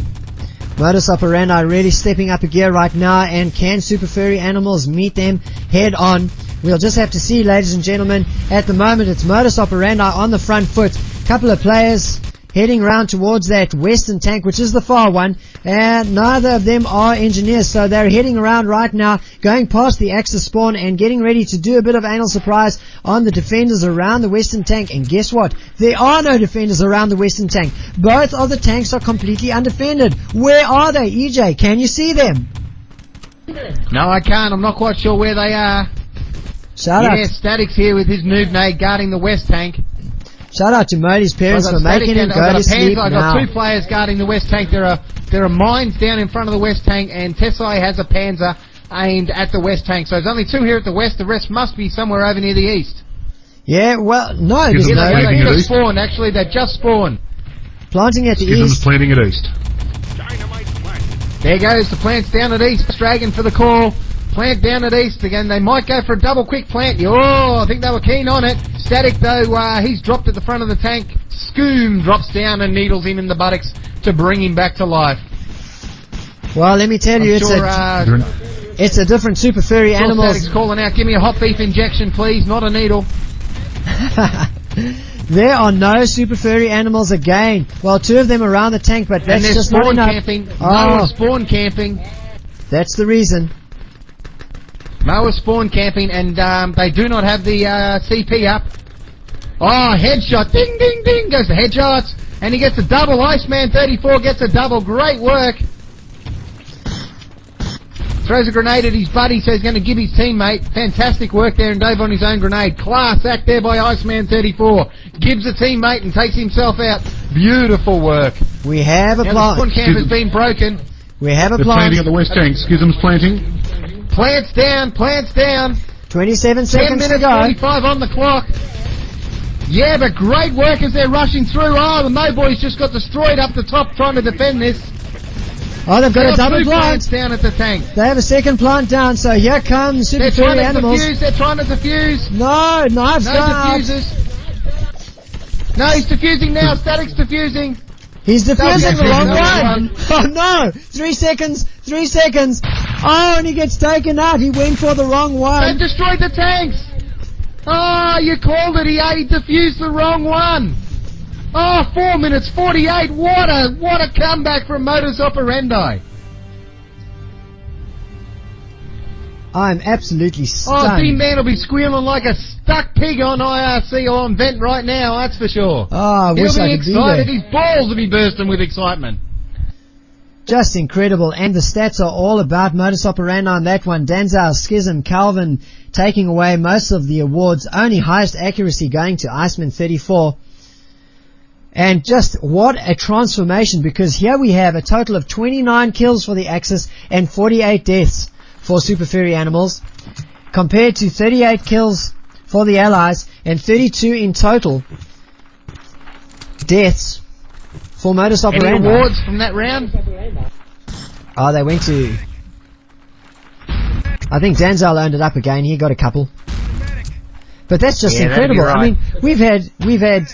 Modus Operandi really stepping up a gear right now, and can Super Furry Animals meet them head on? We'll just have to see, ladies and gentlemen. At the moment, it's Modus Operandi on the front foot. Couple of players heading around towards that western tank, which is the far one, and neither of them are engineers, so they're heading around right now, going past the Axis spawn and getting ready to do a bit of anal surprise on the defenders around the western tank. And guess what? There are no defenders around the western tank. Both of the tanks are completely undefended. Where are they, EJ? Can you see them? No, I can't. I'm not quite sure where they are. Shout out. Yeah, Static's here with his noob nade guarding the west tank. Shout out to Modi's parents for making him go to sleep I've now. got 2 players guarding the west tank. There are mines down in front of the west tank, and Tessai has a Panzer aimed at the west tank. So there's only 2 here at the west. The rest must be somewhere over near the east. Yeah, well, no, there's Schism's no... planting They at just east. spawned, actually. They've just spawned. Planting at the Schism's east. planting at east. Dynamite plant. There goes the plants down at east. Dragon for the call. Plant down at east again. They might go for a double quick plant. Oh, I think they were keen on it. Static though, he's dropped at the front of the tank. Scoom drops down and needles him in the buttocks to bring him back to life. Well, let me tell you, it's a different super furry animal. Static's calling out, give me a hot beef injection please, not a needle. There are no super furry animals again. Well, 2 of them around the tank, but And that's they're just not spawn enough. camping. Oh. Moa spawn camping. That's the reason. Moa spawn camping, and they do not have the CP up. Oh, headshot. Ding, ding, ding. Goes the headshots. And he gets a double. Iceman 34 gets a double. Great work. Throws a grenade at his buddy, so he's going to give his teammate. Fantastic work there, and Dave on his own grenade. Class act there by Iceman 34. Gives a teammate and takes himself out. Beautiful work. We have a Now the spawn plant. camp has been broken. We have a They're planting at plant. the west tank. Schism's planting. Plants down, plants down. 27 10 seconds to minutes, go. 45 on the clock. Yeah, but great work as they're rushing through. Oh, the Mo Boys just got destroyed up the top trying to defend this. Oh, they've got They a double 2 plants plant. down at the tank. They have a second plant down, so here comes super They're trying furry to animals. defuse, they're trying to defuse. No, knives No go out. diffusers. No, he's defusing now. Static's defusing. He's defusing the wrong Defusing one. Oh no! 3 seconds. 3 seconds. Oh, and he gets taken out. He went for the wrong They've one. destroyed the tanks. Oh, you called it. He defused the wrong one. Oh, 4 minutes 48. What a comeback from Modus Operandi. I'm absolutely Oh, stunned. D-Man will be squealing like a stuck pig on IRC or on vent right now, that's for sure. Oh, I wish He'll I be could be excited. there. His balls will be bursting with excitement. Just incredible. And the stats are all about Modus Operandi on that one. Danzau, Schism, Calvin taking away most of the awards. Only highest accuracy going to Iceman 34. And just what a transformation, because here we have a total of 29 kills for the Axis and 48 deaths for Super Furry Animals, compared to 38 kills for the Allies and 32 in total deaths for Modus Any Operandi. awards from that round? Oh, they went to... I think Danzal owned it up again. He got a couple. But that's just Yeah, that'd be incredible. I right. mean, we've had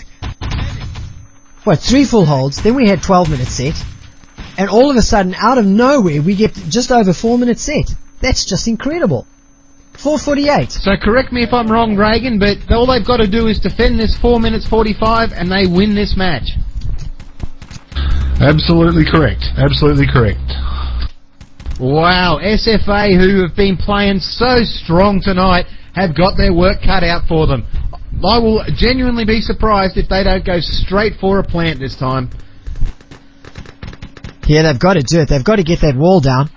what, 3 full holds, then we had 12 minutes set, and all of a sudden, out of nowhere, we get just over 4 minutes set. That's just incredible. 4:48. So correct me if I'm wrong, Reagan, but all they've got to do is defend this 4 minutes 45 and they win this match. Absolutely correct. Absolutely correct. Wow, SFA, who have been playing so strong tonight, have got their work cut out for them. I will genuinely be surprised if they don't go straight for a plant this time. Yeah, they've got to do it. They've got to get that wall down.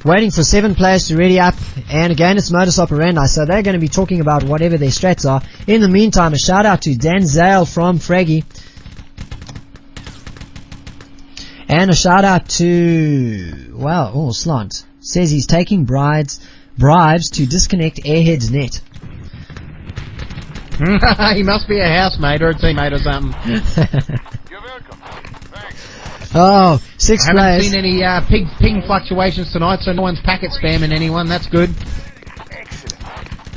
Waiting for 7 players to ready up, and again it's Modus Operandi, so they're going to be talking about whatever their strats are. In the meantime, a shout out to Dan Zale from Fraggy. And a shout out to, wow, oh, Slant. Says he's taking bribes to disconnect Airhead's net. He must be a housemate or a teammate or something. You're welcome. Thanks. Oh, 6 I haven't players. seen any ping fluctuations tonight, so no one's packet spamming anyone. That's good.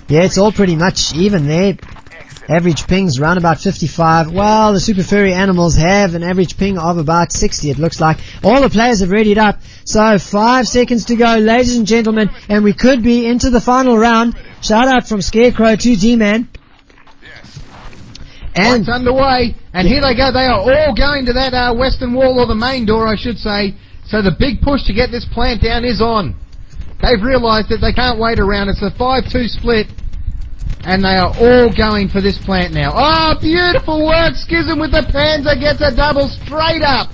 Yeah, it's all pretty much even there. Average pings around about 55. Well, the Super Furry Animals have an average ping of about 60, it looks like. All the players have readied up. So 5 seconds to go, ladies and gentlemen, and we could be into the final round. Shout out from Scarecrow to D-Man. And It's underway, and here they go. They are all going to that western wall, or the main door, I should say. So the big push to get this plant down is on. They've realised that they can't wait around. It's a 5-2 split, and they are all going for this plant now. Oh, beautiful work! Schism with the Panzer gets a double straight up.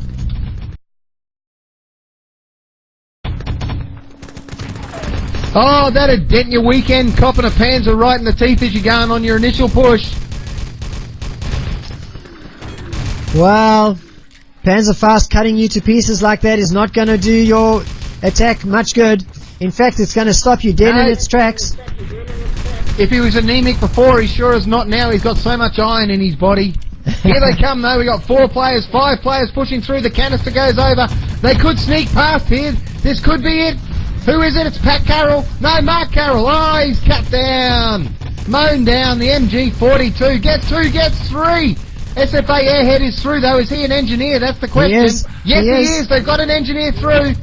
Oh, that'd dent your weekend, copping a Panzer right in the teeth as you're going on your initial push. Well, Panzerfaust cutting you to pieces like that is not going to do your attack much good. In fact, it's going to stop you dead in its tracks. If he was anemic before, he sure is not now. He's got so much iron in his body. Here they come though. We got 4 players, 5 players pushing through. The canister goes over. They could sneak past here. This could be it. Who is it? It's Pat Carroll. No, Mark Carroll. Oh, he's cut down. Mown down. The MG42 gets 2, gets 3. SFA Airhead is through though. Is he an engineer? That's the question. Yes, he is. They've got an engineer through.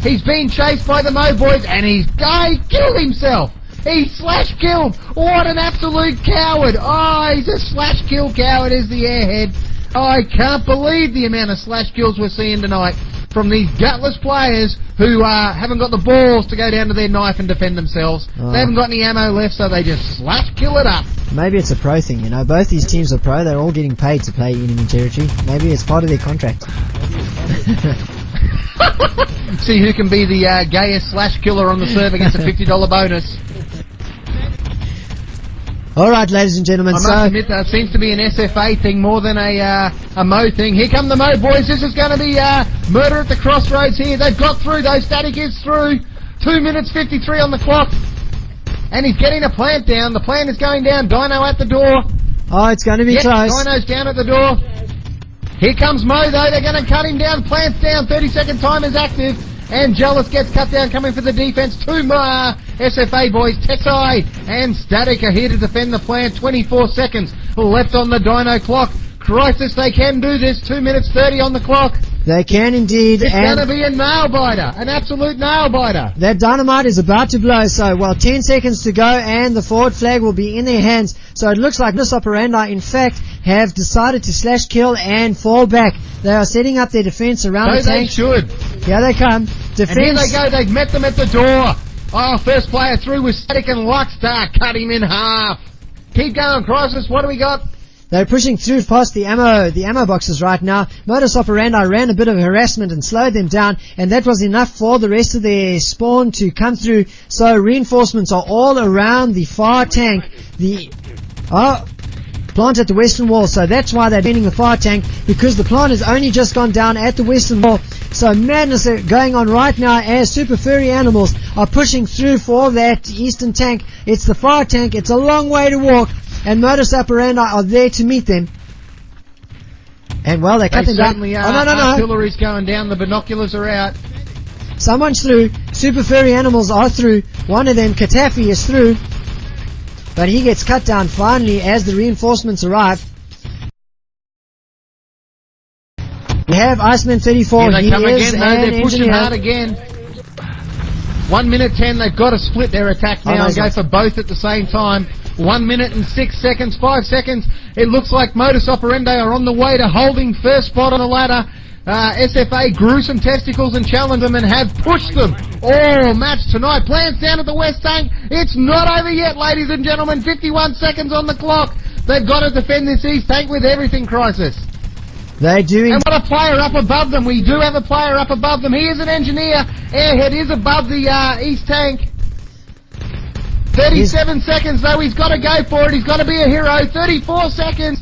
He's being chased by the Mo boys and his guy killed himself. He slash killed. What an absolute coward. Oh, he's a slash kill coward is the Airhead. Oh, I can't believe the amount of slash kills we're seeing tonight from these gutless players who haven't got the balls to go down to their knife and defend themselves. They haven't got any ammo left, so they just slash kill it up. Maybe it's a pro thing, you know. Both these teams are pro. They're all getting paid to play enemy territory. Maybe it's part of their contract. See who can be the gayest slash killer on the server against a $50 bonus. Alright, ladies and gentlemen, I must admit that seems to be an SFA thing more than a Mo thing. Here come the Mo boys. This is going to be murder at the crossroads here. They've got through though. Static is through. 2 minutes 53 on the clock. And he's getting a plant down. The plant is going down. Dino at the door. Oh, it's going to be close. Dino's down at the door. Here comes Mo though. They're going to cut him down. Plant's down. 30-second time is active. And Jealous gets cut down, coming for the defense. 2 SFA boys, Texai and Static are here to defend the plant. 24 seconds left on the Dino clock. Chrisis, they can do this. 2 minutes 30 on the clock. They can indeed. It's going to be a nail biter, an absolute nail biter. That dynamite is about to blow, so 10 seconds to go and the forward flag will be in their hands. So it looks like Modus Operandi, in fact, have decided to slash kill and fall back. They are setting up their defense around the tank. They should. Here they come. Defense. And here they go. They've met them at the door. Oh, first player through with Static and Luckstar. Cut him in half. Keep going, Chrisis. What do we got? They're pushing through past the ammo boxes right now. Modus Operandi ran a bit of harassment and slowed them down, and that was enough for the rest of their spawn to come through. So reinforcements are all around the far tank. Plant at the western wall, so that's why they're defending the far tank, because the plant has only just gone down at the western wall. So madness is going on right now as super furry animals are pushing through for that eastern tank. It's the far tank. It's a long way to walk, and Modus Operandi are there to meet them. And well, they cut them down. Oh, no. Artillery's going down. The binoculars are out. Someone's through. Super furry animals are through. One of them, Katafi, is through. But he gets cut down finally as the reinforcements arrive. We have Iceman 34. Here they come again, though. They're pushing engineer. hard again. 1 minute 10. They've got to split their attack now and go for both at the same time. 1 minute and 6 seconds, 5 seconds. It looks like Modus Operandi are on the way to holding first spot on the ladder. SFA gruesome testicles and challenge them and have pushed them. Oh, match tonight. Plans down at the west tank. It's not over yet, ladies and gentlemen. 51 seconds on the clock. They've got to defend this east tank with everything, Chrisis. They're doing. And what a player up above them. We do have a player up above them. He is an engineer. Airhead is above the east tank. 37 seconds though. He's got to go for it. He's got to be a hero. 34 seconds.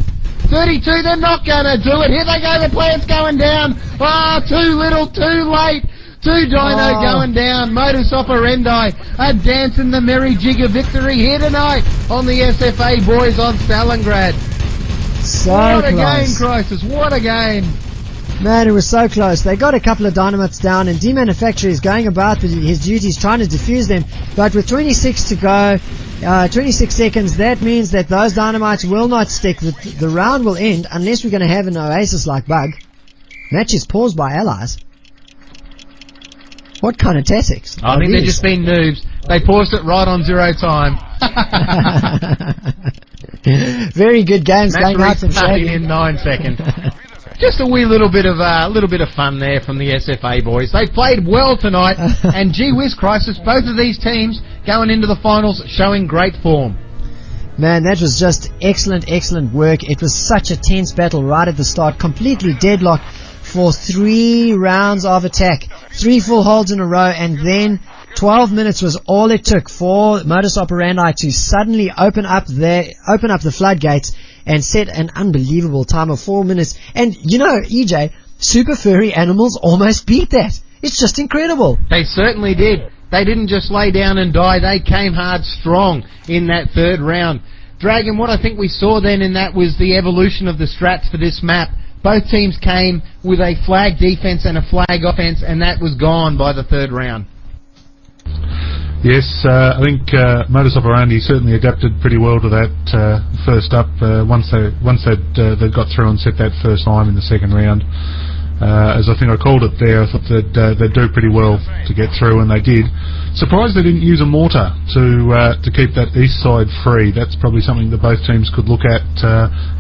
32, they're not going to do it. Here they go, the plant's going down. Oh, too little, too late. 2 Dino going down. Modus Operandi are dancing the merry jig of victory here tonight on the SFA boys on Stalingrad. So what a close. game, Chrisis. What a game. Man, it was so close. They got a couple of dynamites down, and Demanufacturer is going about his duties trying to defuse them. But with 26 to go, 26 seconds, that means that those dynamites will not stick. The round will end unless we're going to have an Oasis-like bug. Match is paused by allies. What kind of tactics? I think they've just been noobs. They paused it right on 0 time. Very good games Match going out from restarting Shaggy. in 9 seconds. Just a wee little bit of fun there from the SFA boys. They played well tonight, and gee whiz, Chrisis, both of these teams going into the finals showing great form. Man, that was just excellent work. It was such a tense battle right at the start, completely deadlocked for 3 rounds of attack, 3 full holds in a row, and then 12 minutes was all it took for Modus Operandi to suddenly open up the floodgates and set an unbelievable time of 4 minutes. And you know, EJ, Super Furry Animals almost beat that. It's just incredible. They certainly did. They didn't just lay down and die. They came hard strong in that third round. Dragon, what I think we saw then in that was the evolution of the strats for this map. Both teams came with a flag defense and a flag offense, and that was gone by the third round. Yes, I think Modus Operandi certainly adapted pretty well to that first up. Once they got through and set that first time in the second round. As I think I called it there, I thought they'd do pretty well to get through, and they did. Surprised they didn't use a mortar to keep that east side free. That's probably something that both teams could look at,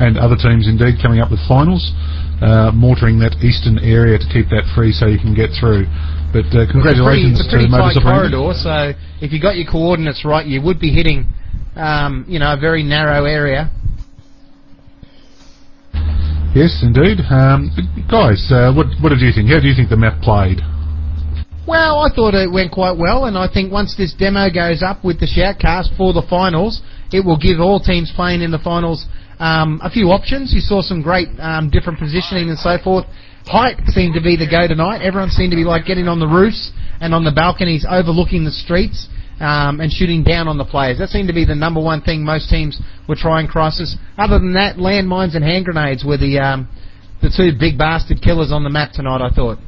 and other teams indeed coming up with finals, mortaring that eastern area to keep that free so you can get through. But congratulations it's a pretty to Modus tight Operandi. corridor, so if you got your coordinates right, you would be hitting, a very narrow area. Yes, indeed. Guys, what did you think? How do you think the map played? Well, I thought it went quite well, and I think once this demo goes up with the Shoutcast for the finals, it will give all teams playing in the finals a few options. You saw some great different positioning and so forth. Height seemed to be the go tonight. Everyone seemed to be like getting on the roofs and on the balconies overlooking the streets and shooting down on the players. That seemed to be the number one thing most teams were trying, Chrisis. Other than that, landmines and hand grenades were the two big bastard killers on the map tonight, I thought.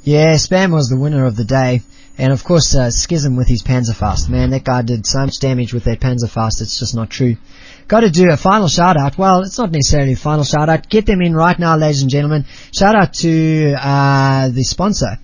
Yeah, Spam was the winner of the day. And of course, Schism with his Panzerfaust. Man, that guy did so much damage with that Panzerfaust, it's just not true. Got to do a final shout out. Well, it's not necessarily a final shout out. Get them in right now, ladies and gentlemen. Shout out to the sponsor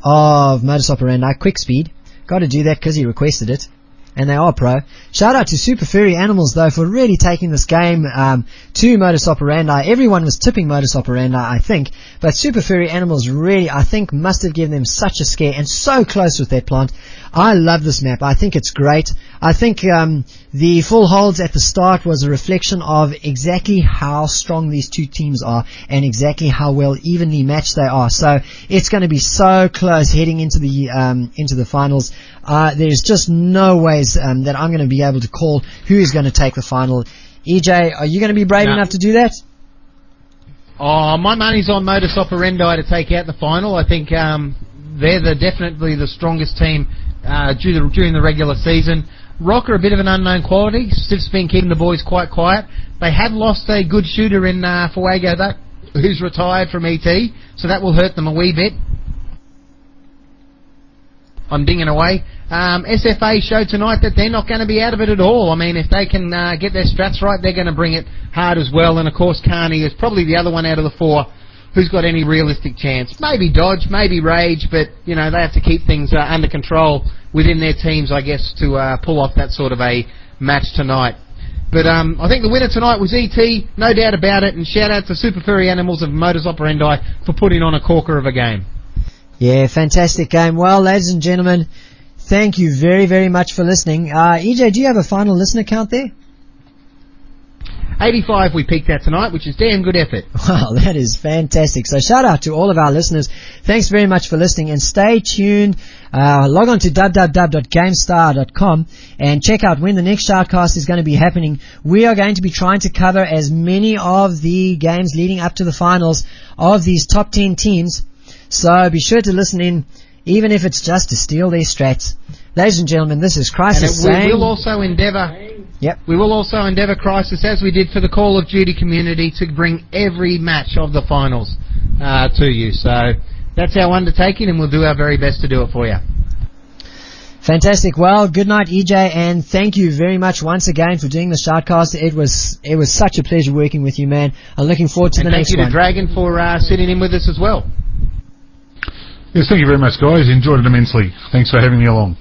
of Modus Operandi, QuickSpeed. Got to do that because he requested it. And they are pro. Shout out to Super Furry Animals, though, for really taking this game to Modus Operandi. Everyone was tipping Modus Operandi, I think. But Super Furry Animals really, I think, must have given them such a scare. And so close with that plant. I love this map. I think it's great. I think the full holds at the start was a reflection of exactly how strong these two teams are and exactly how well evenly matched they are. So it's going to be so close heading into the finals. There's just no ways that I'm going to be able to call who is going to take the final. EJ, are you going to be brave enough to do that? Oh, my money's on Modus Operandi to take out the final. I think they're definitely the strongest team during the regular season. Rock are a bit of an unknown quality. Stiv's been keeping the boys quite quiet. They have lost a good shooter in Fuego, who's retired from ET, so that will hurt them a wee bit. I'm dinging away. SFA showed tonight that they're not going to be out of it at all. I mean, if they can get their strats right, they're going to bring it hard as well. And, of course, Carney is probably the other one out of the four who's got any realistic chance. Maybe Dodge, maybe Rage, but, they have to keep things under control within their teams, I guess, to pull off that sort of a match tonight. But I think the winner tonight was ET, no doubt about it, and shout out to Super Furry Animals of Modus Operandi for putting on a corker of a game. Yeah, fantastic game. Well, ladies and gentlemen, thank you very, very much for listening. EJ, do you have a final listener count there? 85 we peaked at tonight, which is damn good effort. Wow, that is fantastic. So shout out to all of our listeners. Thanks very much for listening, and stay tuned. Log on to www.gamestar.com and check out when the next Shoutcast is going to be happening. We are going to be trying to cover as many of the games leading up to the finals of these top 10 teams. So be sure to listen in, even if it's just to steal their strats. Ladies and gentlemen, this is Chrisis saying... We will also endeavour... Yep. We will also endeavour, Chrisis, as we did for the Call of Duty community, to bring every match of the finals to you. So that's our undertaking, and we'll do our very best to do it for you. Fantastic. Well, good night, EJ, and thank you very much once again for doing the Shoutcast. It was such a pleasure working with you, man. I'm looking forward to the next one. Thank you to Dragon for sitting in with us as well. Yes, thank you very much, guys. Enjoyed it immensely. Thanks for having me along.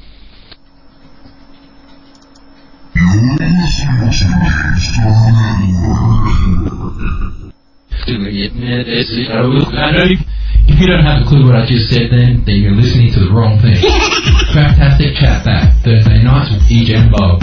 If you don't have a clue what I just said then you're listening to the wrong thing. Craptastic Chat Back, Thursday nights with EJ and Bob.